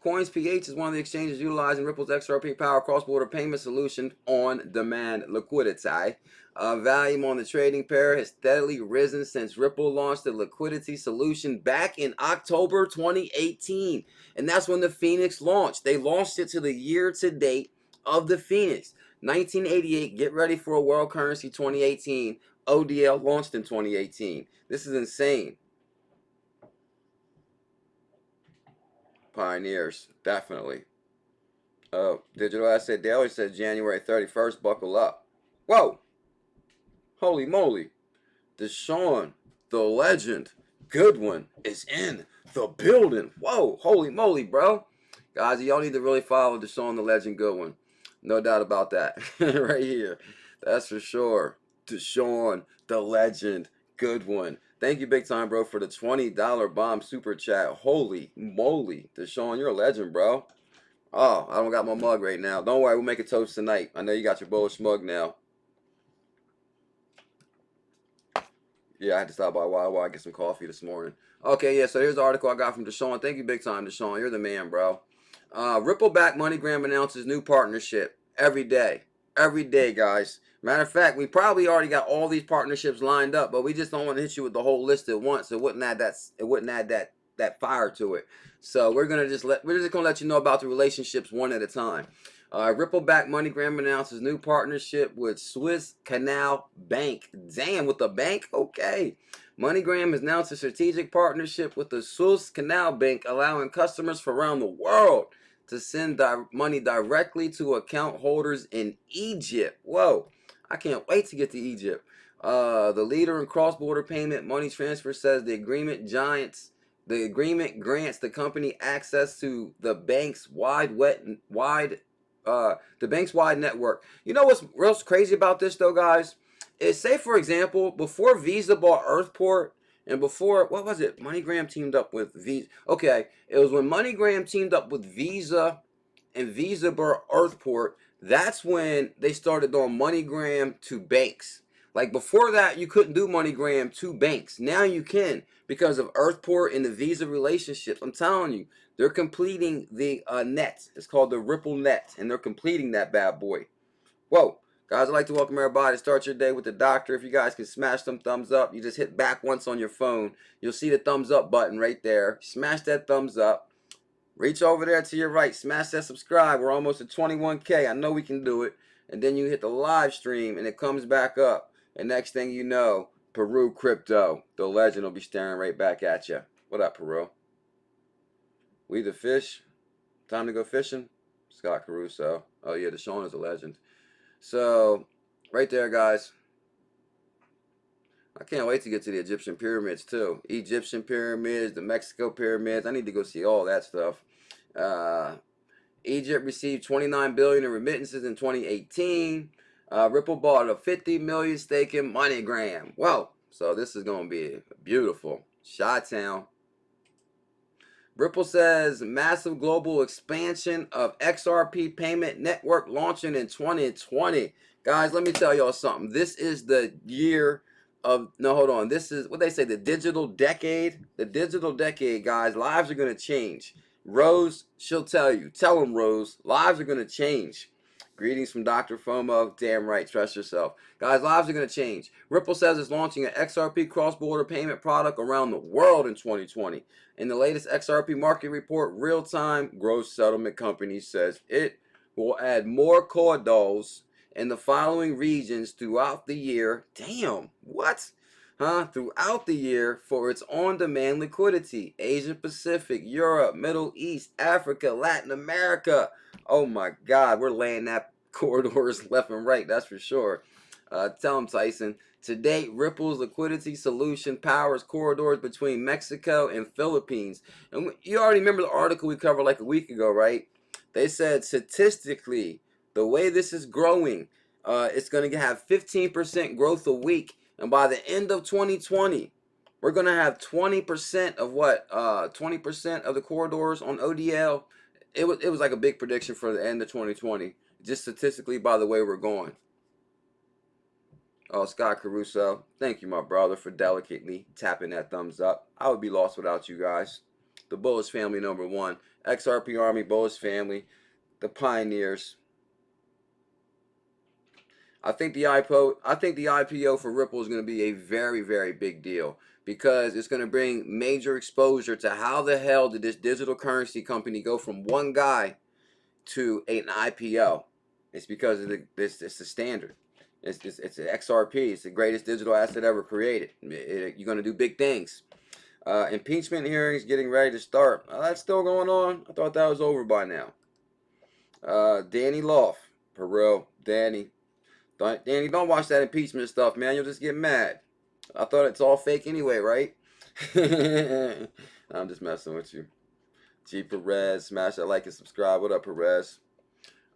CoinsPH is one of the exchanges utilizing Ripple's XRP Power cross-border payment solution on-demand liquidity. Volume on the trading pair has steadily risen since Ripple launched the liquidity solution back in October 2018. And that's when the Phoenix launched. They launched it to the year-to-date of the Phoenix. 1988, get ready for a world currency 2018. ODL launched in 2018. This is insane. Pioneers, definitely. Digital Asset Daily says January 31st, buckle up. Whoa! Holy moly. Deshaun, the legend, Goodwin is in the building. Whoa, holy moly, bro. Guys, y'all need to really follow Deshaun, the legend, Goodwin. No doubt about that. Right here. That's for sure. Deshaun, the legend, Goodwin. Thank you big time, bro, for the $20 bomb super chat. Holy moly. Deshaun, you're a legend, bro. Oh, I don't got my mug right now. Don't worry, we'll make a toast tonight. I know you got your bullish mug now. Yeah, I had to stop by Wawa get some coffee this morning. Okay, yeah, so here's the article I got from Deshaun. Thank you big time, Deshaun. You're the man, bro. Ripple-backed MoneyGram announces new partnership every day. Every day, guys. Matter of fact, we probably already got all these partnerships lined up, but we just don't want to hit you with the whole list at once. It wouldn't add that fire to it. So we're just gonna let you know about the relationships one at a time. Ripple-backed MoneyGram announces new partnership with Swiss Canal Bank. Damn, with the bank? Okay. MoneyGram has announced a strategic partnership with the Swiss Canal Bank, allowing customers from around the world to send money directly to account holders in Egypt. Whoa, I can't wait to get to Egypt. The leader in cross-border payment money transfer says the agreement grants the company access to the bank's wide network. You know what's crazy about this though, guys? Is, say for example, before Visa bought Earthport, and before, what was it? MoneyGram teamed up with Visa. Okay, it was when MoneyGram teamed up with Visa and Visa bought Earthport. That's when they started doing MoneyGram to banks. Like before that, you couldn't do MoneyGram to banks. Now you can because of Earthport and the Visa relationships. I'm telling you, they're completing the net. It's called the Ripple net, and they're completing that bad boy. Whoa. Guys, I'd like to welcome everybody to start your day with the doctor. If you guys can smash them thumbs up, you just hit back once on your phone. You'll see the thumbs up button right there. Smash that thumbs up. Reach over there to your right. Smash that subscribe. We're almost at 21K. I know we can do it. And then you hit the live stream and it comes back up. And next thing you know, Peru Crypto, the legend, will be staring right back at you. What up, Peru? We the fish. Time to go fishing? Scott Caruso. Oh yeah, Deshaun is a legend. So, right there, guys. I can't wait to get to the Egyptian pyramids, too. Egyptian pyramids, the Mexico pyramids. I need to go see all that stuff. Egypt received $29 billion in remittances in 2018. Ripple bought a $50 million stake in MoneyGram. Whoa. So, this is going to be beautiful. Chi-town. Ripple says massive global expansion of XRP payment network launching in 2020. Guys, let me tell y'all something. This is the year of, no, hold on. This is what they say, the digital decade. The digital decade, guys. Lives are going to change. Rose, she'll tell you. Tell them, Rose. Lives are going to change. Greetings from Dr. FOMO. Damn right. Trust yourself. Guys, lives are going to change. Ripple says it's launching an XRP cross-border payment product around the world in 2020. In the latest XRP market report, real-time gross settlement company says it will add more corridors in the following regions throughout the year. Damn, what? Throughout the year for its on-demand liquidity. Asia Pacific, Europe, Middle East, Africa, Latin America. Oh my God, we're laying that corridors left and right, that's for sure. Tell him, Tyson. To date, Ripple's liquidity solution powers corridors between Mexico and Philippines. And you already remember the article we covered like a week ago, right? They said statistically, the way this is growing, it's going to have 15% growth a week. And by the end of 2020, we're going to have 20% of what? 20% of the corridors on ODL. It was like a big prediction for the end of 2020, just statistically by the way we're going. Oh, Scott Caruso, thank you, my brother, for delicately tapping that thumbs up. I would be lost without you guys. The Bullish family #1, XRP Army, Bullish family, the pioneers. I think the IPO for Ripple is going to be a very, very big deal because it's going to bring major exposure to how the hell did this digital currency company go from one guy to an IPO. It's because of it's the standard. It's an XRP. It's the greatest digital asset ever created. You're going to do big things. Impeachment hearings getting ready to start. That's still going on. I thought that was over by now. Danny Loft, Perot, Danny, don't watch that impeachment stuff, man. You'll just get mad. I thought it's all fake anyway, right? I'm just messing with you. G Perez, smash that like and subscribe. What up, Perez?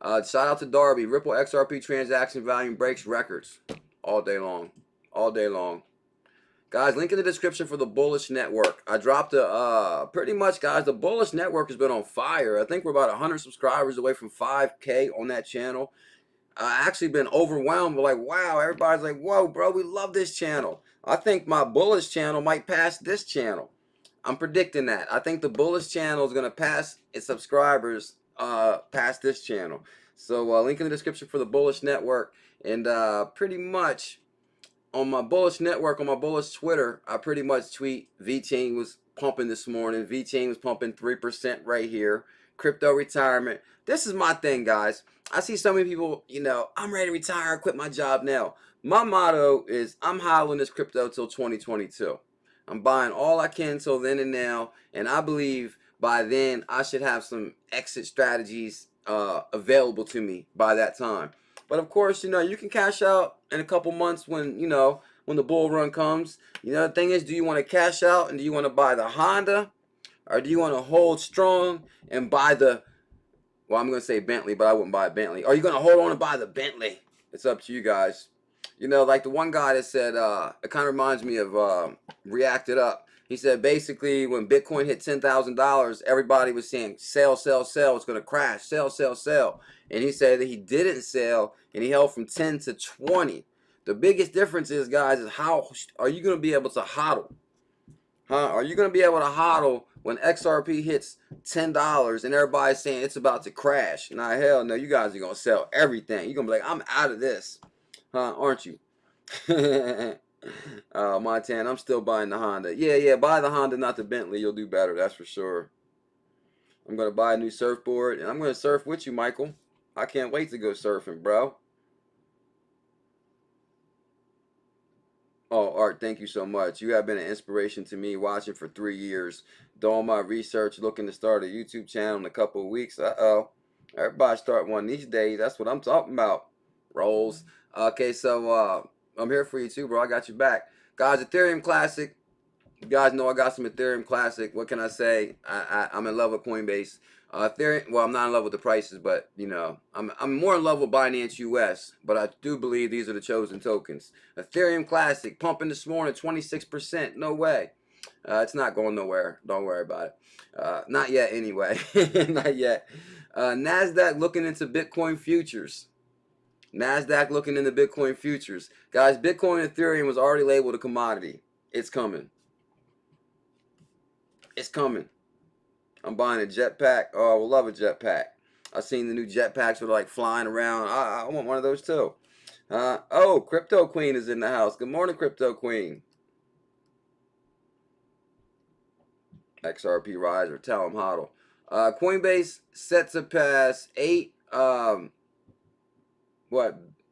Shout out to Darby. Ripple XRP transaction volume breaks records all day long. All day long. Guys, link in the description for the Bullish Network. I dropped pretty much, guys, the Bullish Network has been on fire. I think we're about 100 subscribers away from 5K on that channel. Actually been overwhelmed. But like, wow, everybody's like, whoa, bro, we love this channel. I think my Bullish channel might pass this channel. I'm predicting that. I think the Bullish channel is going to pass its subscribers past this channel. So link in the description for the Bullish Network. And pretty much on my Bullish Network, on my Bullish Twitter, I pretty much tweet VChain was pumping this morning. VChain was pumping 3% right here. Crypto retirement. This is my thing, guys. I see so many people, you know, I'm ready to retire, quit my job now. My motto is I'm hodling this crypto till 2022. I'm buying all I can till then and now. And I believe by then I should have some exit strategies available to me by that time. But of course, you know, you can cash out in a couple months when, you know, when the bull run comes. You know, the thing is, do you want to cash out and do you want to buy the Honda? Or do you want to hold strong and buy the, well, I'm going to say Bentley, but I wouldn't buy a Bentley. Or are you going to hold on and buy the Bentley? It's up to you guys. You know, like the one guy that said, it kind of reminds me of Reacted Up. He said basically when Bitcoin hit $10,000, everybody was saying, sell, sell, sell. It's going to crash. Sell, sell, sell. And he said that he didn't sell and he held from 10 to 20. The biggest difference is, guys, is how are you going to be able to hodl? Huh? Are you going to be able to hodl when XRP hits $10 and everybody's saying it's about to crash? Nah, hell no. You guys are going to sell everything. You're going to be like, I'm out of this. Huh? Aren't you? Montana, I'm still buying the Honda. Yeah, buy the Honda, not the Bentley. You'll do better, that's for sure. I'm going to buy a new surfboard, and I'm going to surf with you, Michael. I can't wait to go surfing, bro. Oh, Art, thank you so much. You have been an inspiration to me, watching for 3 years, doing my research, looking to start a YouTube channel in a couple of weeks. Uh-oh. Everybody start one these days. That's what I'm talking about. Rolls. Okay, so I'm here for you too, bro. I got you back. Guys, Ethereum Classic. You guys know I got some Ethereum Classic. What can I say? I'm in love with Coinbase. Ethereum, well, I'm not in love with the prices, but, you know, I'm more in love with Binance US, but I do believe these are the chosen tokens. Ethereum Classic, pumping this morning, 26%. No way. It's not going nowhere. Don't worry about it. Not yet, anyway. Not yet. NASDAQ looking into Bitcoin futures. NASDAQ looking into Bitcoin futures. Guys, Bitcoin and Ethereum was already labeled a commodity. It's coming. It's coming. I'm buying a jetpack. Oh, I will love a jetpack. I've seen the new jetpacks that are like flying around. I want one of those too. Oh, Crypto Queen is in the house. Good morning, Crypto Queen. XRP riser. Tell them hodl. Coinbase set to pass 8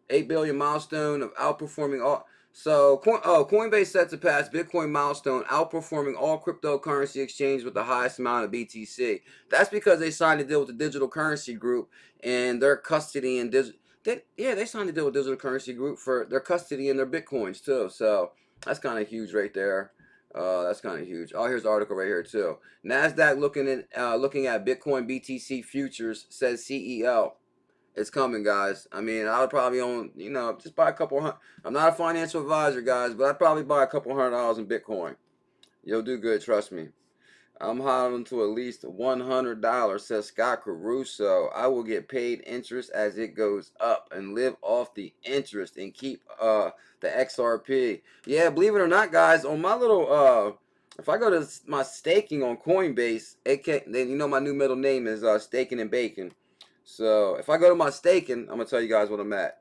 billion milestone of outperforming all. So, Coinbase set to pass Bitcoin milestone, outperforming all cryptocurrency exchanges with the highest amount of BTC. That's because they signed a deal with the Digital Currency Group and their custody and they signed a deal with Digital Currency Group for their custody and their Bitcoins too. So that's kind of huge right there. That's kind of huge. Oh, here's the article right here too. NASDAQ looking at Bitcoin BTC futures, says CEO. It's coming, guys. I mean, I would probably own, you know, just buy a couple hundred. I'm not a financial advisor, guys, but I'd probably buy a couple $100 in Bitcoin. You'll do good, trust me. I'm hodling to at least $100, says Scott Caruso. I will get paid interest as it goes up and live off the interest and keep the XRP. Yeah, believe it or not, guys, on my little if I go to my staking on Coinbase, then you know my new middle name is Staking and Bacon. So if I go to my staking, I'm gonna tell you guys what I'm at.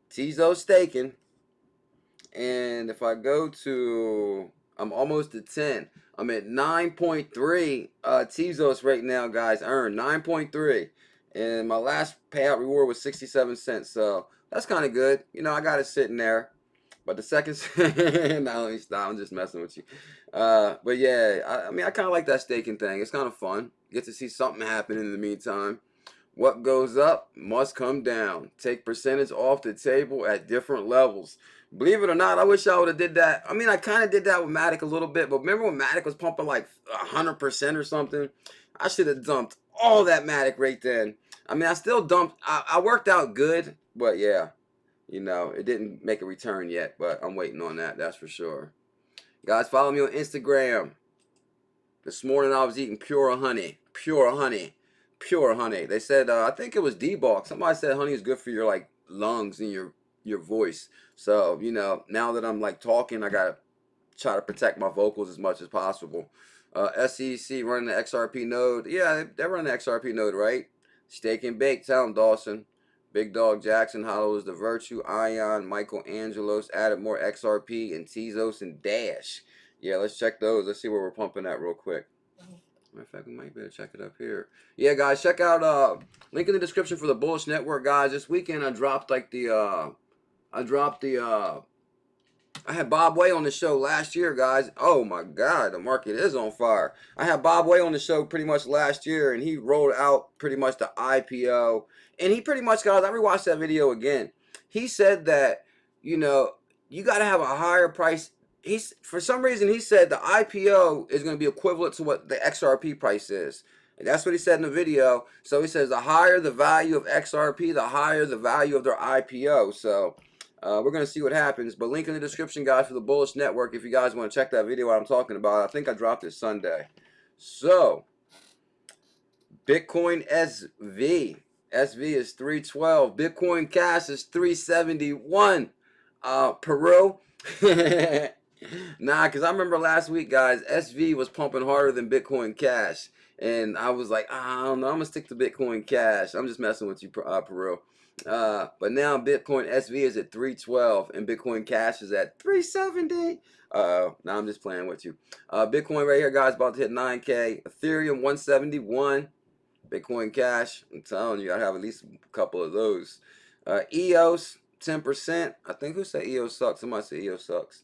Tizo staking, and if I go to, I'm almost at 10. I'm at 9.3 Tezos right now, guys. Earned 9.3, and my last payout reward was 67 cents. So that's kind of good. You know, I got it sitting there. But the second, now let me stop. I'm just messing with you. But yeah, I mean, I kind of like that staking thing. It's kind of fun. Get to see something happen in the meantime. What goes up must come down. Take percentage off the table at different levels. Believe it or not, I wish I would have did that. I mean, I kind of did that with Matic a little bit, but remember when Matic was pumping like 100% or something? I should have dumped all that Matic right then. I mean, I still dumped. I worked out good, but yeah, you know, it didn't make a return yet, but I'm waiting on that. That's for sure. Guys, follow me on Instagram. This morning I was eating pure honey. Pure honey. Pure honey. They said, I think it was debulk. Somebody said honey is good for your like lungs and your voice. So, you know, now that I'm like talking, I gotta try to protect my vocals as much as possible. SEC running the XRP node. Yeah, they're running the XRP node, right? Steak and bake. Tell them, Dawson. Big Dog Jackson hollows the Virtue, Ion, Michael Angelos added more XRP and Tezos and Dash. Yeah, let's check those. Let's see where we're pumping at real quick. Matter of fact, we might better check it up here. Yeah, guys, check out link in the description for the Bullish Network, guys. This weekend I dropped like I had Bob Way on the show last year, guys. Oh my God, the market is on fire. I had Bob Way on the show pretty much last year, and he rolled out pretty much the IPO. And he pretty much, guys, I rewatched that video again. He said that, you know, you got to have a higher price. For some reason, he said the IPO is going to be equivalent to what the XRP price is. And that's what he said in the video. So he says the higher the value of XRP, the higher the value of their IPO. So we're going to see what happens. But link in the description, guys, for the Bullish Network if you guys want to check that video I'm talking about. I think I dropped it Sunday. So, Bitcoin SV. SV is 312. Bitcoin Cash is 371. Peru. Nah, because I remember last week, guys, SV was pumping harder than Bitcoin Cash. And I was like, I don't know, I'm going to stick to Bitcoin Cash. I'm just messing with you, Peru. But now Bitcoin SV is at 312 and Bitcoin Cash is at 370. Now I'm just playing with you. Bitcoin right here, guys, about to hit 9K. Ethereum 171. Bitcoin Cash, I'm telling you, I have at least a couple of those. EOS 10%. I think who said EOS sucks? Somebody said EOS sucks.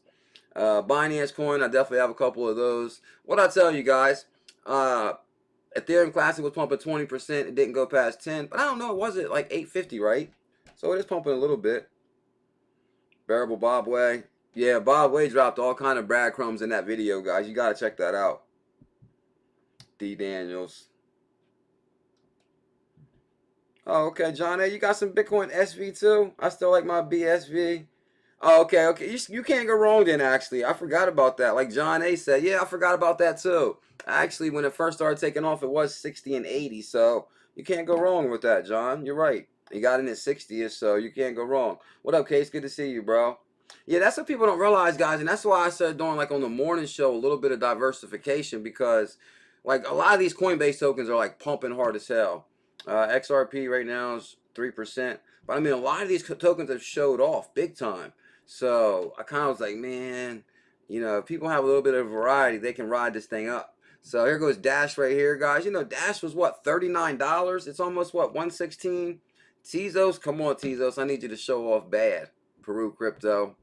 Binance Coin, I definitely have a couple of those. What I tell you guys, Ethereum Classic was pumping 20%. It didn't go past 10, but I don't know. Was it like 850, right? So it is pumping a little bit. Bearable Bob Way. Yeah, Bob Way dropped all kind of breadcrumbs in that video, guys. You got to check that out. D. Daniels. Oh, okay, John A. You got some Bitcoin SV too? I still like my BSV. Oh, okay. You can't go wrong then, actually. I forgot about that. Like John A said, yeah, I forgot about that too. Actually, when it first started taking off, it was 60 and 80. So you can't go wrong with that, John. You're right. You got in at 60ish, so you can't go wrong. What up, Case? Good to see you, bro. Yeah, that's what people don't realize, guys. And that's why I started doing, like, on the morning show, a little bit of diversification because, like, a lot of these Coinbase tokens are, like, pumping hard as hell. XRP right now is 3%. But, I mean, a lot of these tokens have showed off big time. So I kind of was like, man, you know, if people have a little bit of variety, they can ride this thing up. So here goes Dash right here, guys. You know, Dash was what, $39? It's almost what, 116. Tezos, come on, Tezos. I need you to show off bad. Peru Crypto.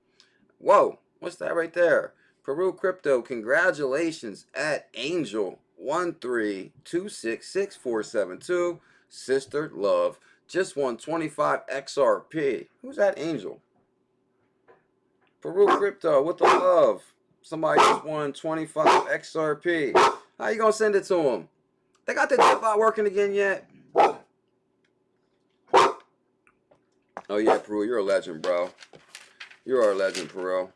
Whoa, what's that right there? Peru Crypto, congratulations at Angel 132666472. Sister Love just won 25 XRP. Who's that Angel? Peru Crypto with the love. Somebody just won 25 XRP. How you gonna send it to them? They got the bot working again yet? Oh yeah, Peru, you're a legend, bro. You are a legend, Peru.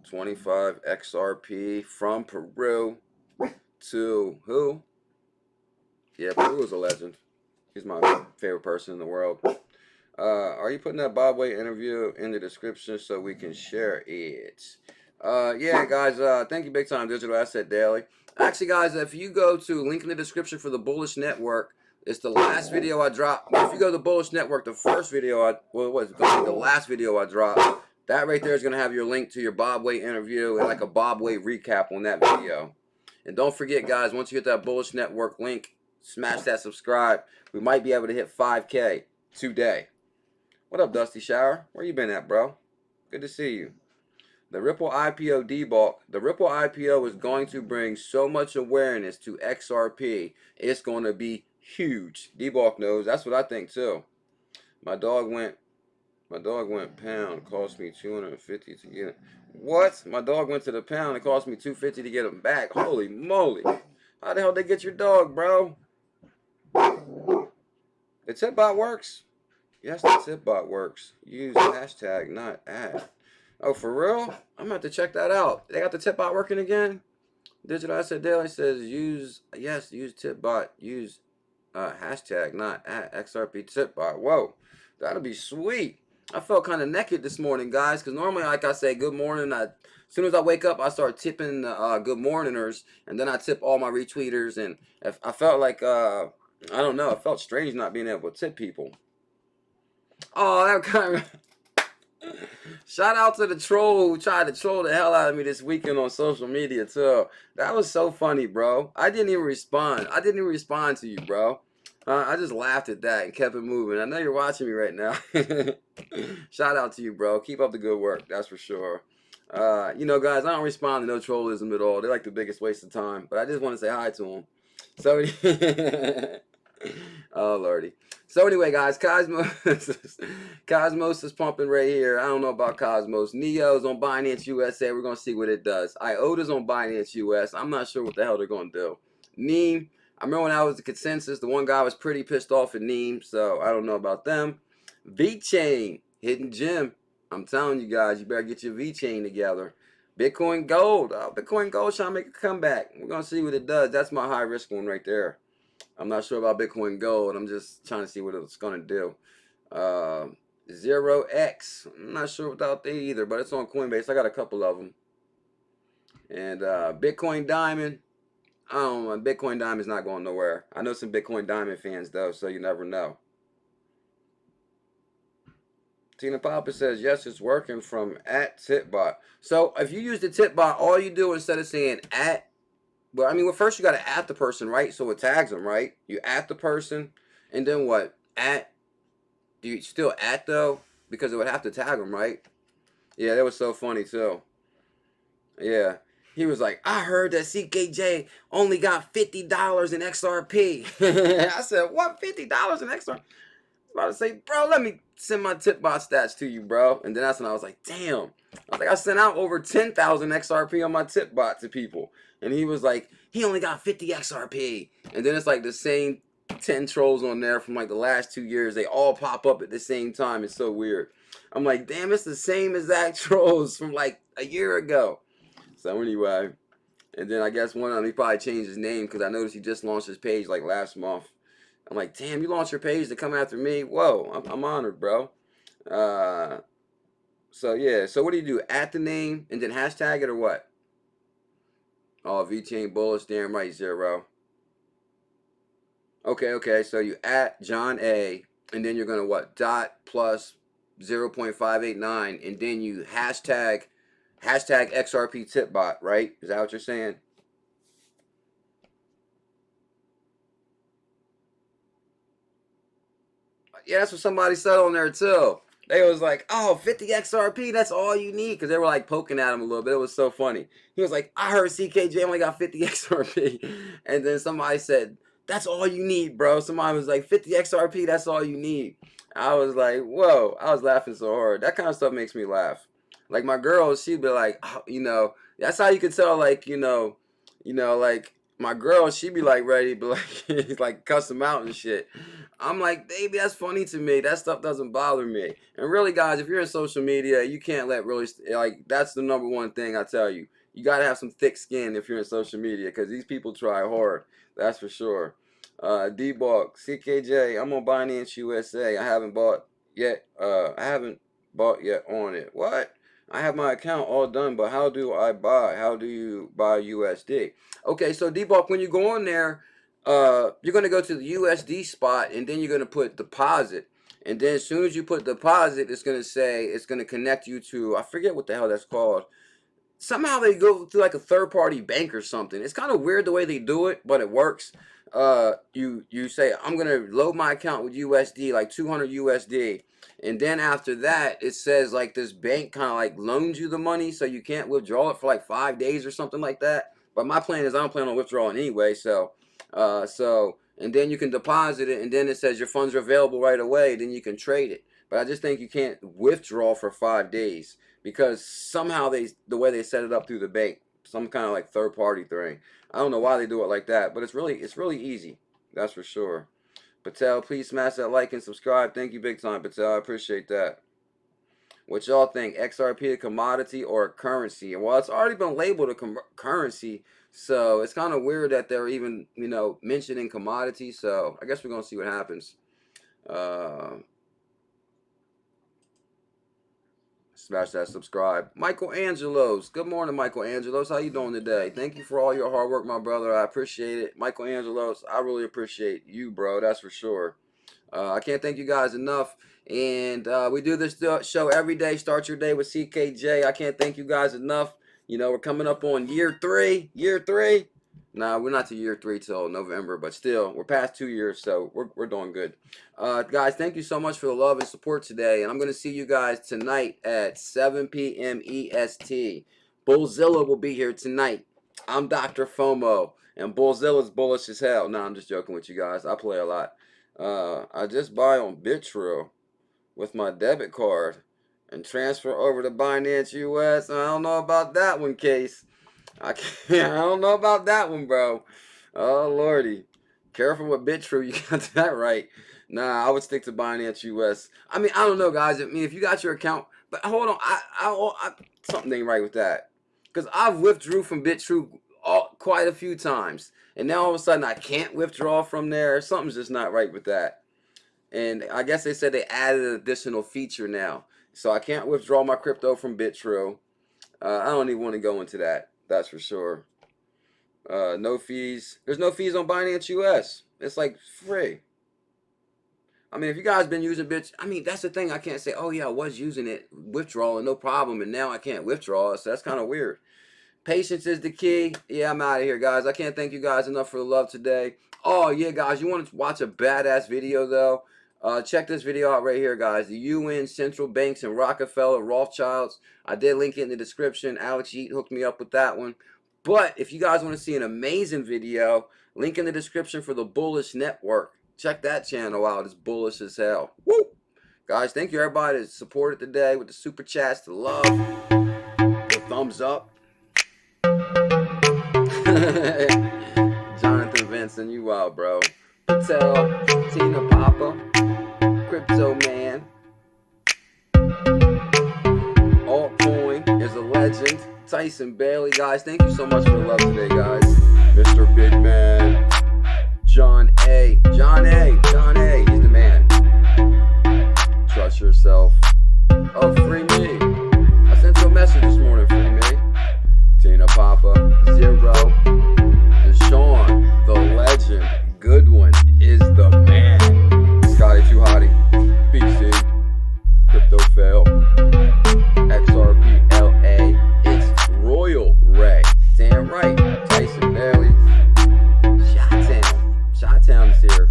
25 XRP from Peru to who? Yeah, Peru is a legend. He's my favorite person in the world. Are you putting that Bob Way interview in the description so we can share it? Yeah, guys, thank you big time, Digital Asset Daily. Actually, guys, if you go to link in the description for the Bullish Network, it's the last video I dropped. If you go to the Bullish Network, the first video the last video I dropped. That right there is going to have your link to your Bob Way interview and like a Bob Way recap on that video. And don't forget, guys, once you get that Bullish Network link, smash that subscribe. We might be able to hit 5K today. What up, Dusty Shower? Where you been at, bro? Good to see you. The Ripple IPO debulk. The Ripple IPO is going to bring so much awareness to XRP. It's going to be huge. Debulk knows. That's what I think too. My dog went pound. Cost me $250 to get it. What? My dog went to the pound. It cost me $250 to get him back. Holy moly! How the hell they get your dog, bro? The tip bot works. Yes, the tip bot works. Use hashtag, not ad. Oh, for real? I'm going to have to check that out. They got the tip bot working again? Digital Asset Daily says use tip bot. Use hashtag, not ad. XRP tip bot. Whoa, that'll be sweet. I felt kind of naked this morning, guys, because normally, like I say, good morning. As soon as I wake up, I start tipping good morningers, and then I tip all my retweeters. And if I felt like, I don't know, it felt strange not being able to tip people. Oh, that kind of... Shout out to the troll who tried to troll the hell out of me this weekend on social media, too. That was so funny, bro. I didn't even respond. I didn't even respond to you, bro. I just laughed at that and kept it moving. I know you're watching me right now. Shout out to you, bro. Keep up the good work. That's for sure. You know, guys, I don't respond to no trollism at all. They're like the biggest waste of time. But I just want to say hi to them. So, oh, Lordy. So anyway, guys, Cosmos is pumping right here. I don't know about Cosmos. Neo's on Binance USA. We're going to see what it does. IOTA's on Binance US. I'm not sure what the hell they're going to do. Neem, I remember when I was the consensus, the one guy was pretty pissed off at Neem, so I don't know about them. VeChain, hidden gem. I'm telling you guys, you better get your VeChain together. Bitcoin Gold. Bitcoin Gold trying to make a comeback. We're going to see what it does. That's my high risk one right there. I'm not sure about Bitcoin Gold. I'm just trying to see what it's going to do. 0x. I'm not sure without they either, but it's on Coinbase. I got a couple of them. And Bitcoin Diamond. I don't know. Bitcoin Diamond's not going nowhere. I know some Bitcoin Diamond fans though, so you never know. Tina Papa says, yes, it's working from @tipbot. So if you use the tipbot, all you do instead of saying @, well, I mean, well, first you got to @ the person, right? So it tags them, right? You @ the person, and then what? Do you still @ though? Because it would have to tag them, right? Yeah, that was so funny too. Yeah. He was like, I heard that CKJ only got $50 in XRP. I said, what? $50 in XRP? About to say, bro, let me send my tip bot stats to you, bro. And then that's when I was like, damn. I was like, I sent out over 10,000 XRP on my tip bot to people. And he was like, he only got 50 XRP. And then it's like the same 10 trolls on there from like the last 2 years. They all pop up at the same time. It's so weird. I'm like, damn, it's the same exact trolls from like a year ago. So anyway, and then I guess one of them, he probably changed his name because I noticed he just launched his page like last month. I'm like, damn, you launched your page to come after me? Whoa, I'm honored, bro. So yeah, so what do you do? @ the name and then hashtag it or what? Oh, VTain bullish, damn right, 0. Okay, so you @ John A, and then you're gonna what? Dot plus 0.589, and then you hashtag XRP tipbot, right? Is that what you're saying? Yeah, that's what somebody said on there too. They was like, oh, 50 XRP, that's all you need. Because they were like poking at him a little bit. It was so funny. He was like, I heard CKJ only got 50 XRP. And then somebody said, that's all you need, bro. Somebody was like, 50 XRP, that's all you need. I was like, whoa. I was laughing so hard. That kind of stuff makes me laugh. Like my girl, she'd be like, oh, you know, that's how you could tell, like, you know, like my girl, she'd be like ready to be like cuss him out and shit. I'm like, baby, that's funny to me. That stuff doesn't bother me. And really, guys, if you're in social media, you can't let really, like, that's the number one thing I tell you. You got to have some thick skin if you're in social media because these people try hard. That's for sure. D-Bulk, CKJ, I'm on Binance USA. I haven't bought yet. On it. What? I have my account all done, but how do I buy? How do you buy USD? Okay, so D-Bulk, when you go on there, you're going to go to the USD spot, and then you're going to put deposit. And then as soon as you put deposit, it's going to say, it's going to connect you to, I forget what the hell that's called. Somehow they go through like a third-party bank or something. It's kind of weird the way they do it, but it works. You say, I'm going to load my account with USD, like 200 USD. And then after that, it says like this bank kind of like loans you the money, so you can't withdraw it for like 5 days or something like that. But my plan is I don't plan on withdrawing anyway, so and then you can deposit it, and then it says your funds are available right away. Then you can trade it. But I just think you can't withdraw for 5 days because somehow the way they set it up through the bank, some kind of like third party thing. I don't know why they do it like that, but it's really easy. That's for sure. Patel, please smash that like and subscribe. Thank you big time, Patel. I appreciate that. What y'all think? XRP a commodity or a currency? Well, it's already been labeled a currency, so it's kind of weird that they're even, mentioning commodity. So I guess we're going to see what happens. Smash that subscribe. Michael Angelos. Good morning, Michael Angelos. How you doing today? Thank you for all your hard work, my brother. I appreciate it. Michael Angelos, I really appreciate you, bro. That's for sure. I can't thank you guys enough. And we do this show every day. Start your day with CKJ. I can't thank you guys enough. We're coming up on year 3. Year 3. Nah, we're not to year 3 till November, but still, we're past 2 years, so we're doing good. Guys, thank you so much for the love and support today. And I'm going to see you guys tonight at 7 p.m. EST. Bullzilla will be here tonight. I'm Dr. FOMO, and Bullzilla's bullish as hell. No, I'm just joking with you guys. I play a lot. I just buy on Bitso with my debit card and transfer over to Binance US. I don't know about that one, Case. I don't know about that one, bro. Oh, Lordy. Careful with Bitso. You got that right. Nah, I would stick to Binance US. I mean, I don't know, guys. I mean, if you got your account. But hold on. I something ain't right with that. Because I've withdrew from Bitso quite a few times. And now all of a sudden I can't withdraw from there. Something's just not right with that. And I guess they said they added an additional feature now. So I can't withdraw my crypto from Bitso. I don't even want to go into that. That's for sure. No fees. There's no fees on Binance US. It's like free. I mean, if you guys been using I mean, that's the thing. I can't say, oh yeah, I was using it, withdrawing, no problem, and now I can't withdraw. So that's kind of weird. Patience is the key. Yeah, I'm out of here, guys. I can't thank you guys enough for the love today. Oh yeah, guys, you want to watch a badass video though? Check this video out right here, guys. The UN central banks and Rockefeller Rothschilds. I did link it in the description. Alex Yeet hooked me up with that one. But if you guys want to see an amazing video, link in the description for the Bullish Network. Check that channel out. It's bullish as hell. Woo! Guys, thank you everybody that supported today with the super chats, the love, the thumbs up. Jonathan Vincent, you out, bro. Patel, Tina Papa, Crypto Man. Altcoin is a legend. Tyson Bailey, guys, thank you so much for the love today, guys. Mr. Big Man. John A. He's the man. Trust yourself. Oh, free me. I sent you a message this morning, free me. Tina Papa, Zero. Deshaun, the legend. Goodwin is the man. Scotty Too Hottie. BC. Crypto Fail. XRP LA. It's Royal Ray. Damn right. Tyson Bailey. Shot-Town is here.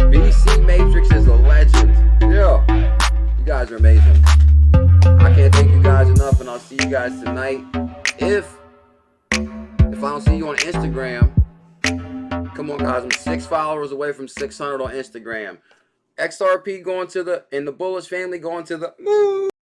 BC Matrix is a legend. Yeah. You guys are amazing. I can't thank you guys enough, and I'll see you guys tonight. If I don't see you on Instagram, come on, guys. I'm 6 followers away from 600 on Instagram. XRP going to the, and the Bullish family going to the moon.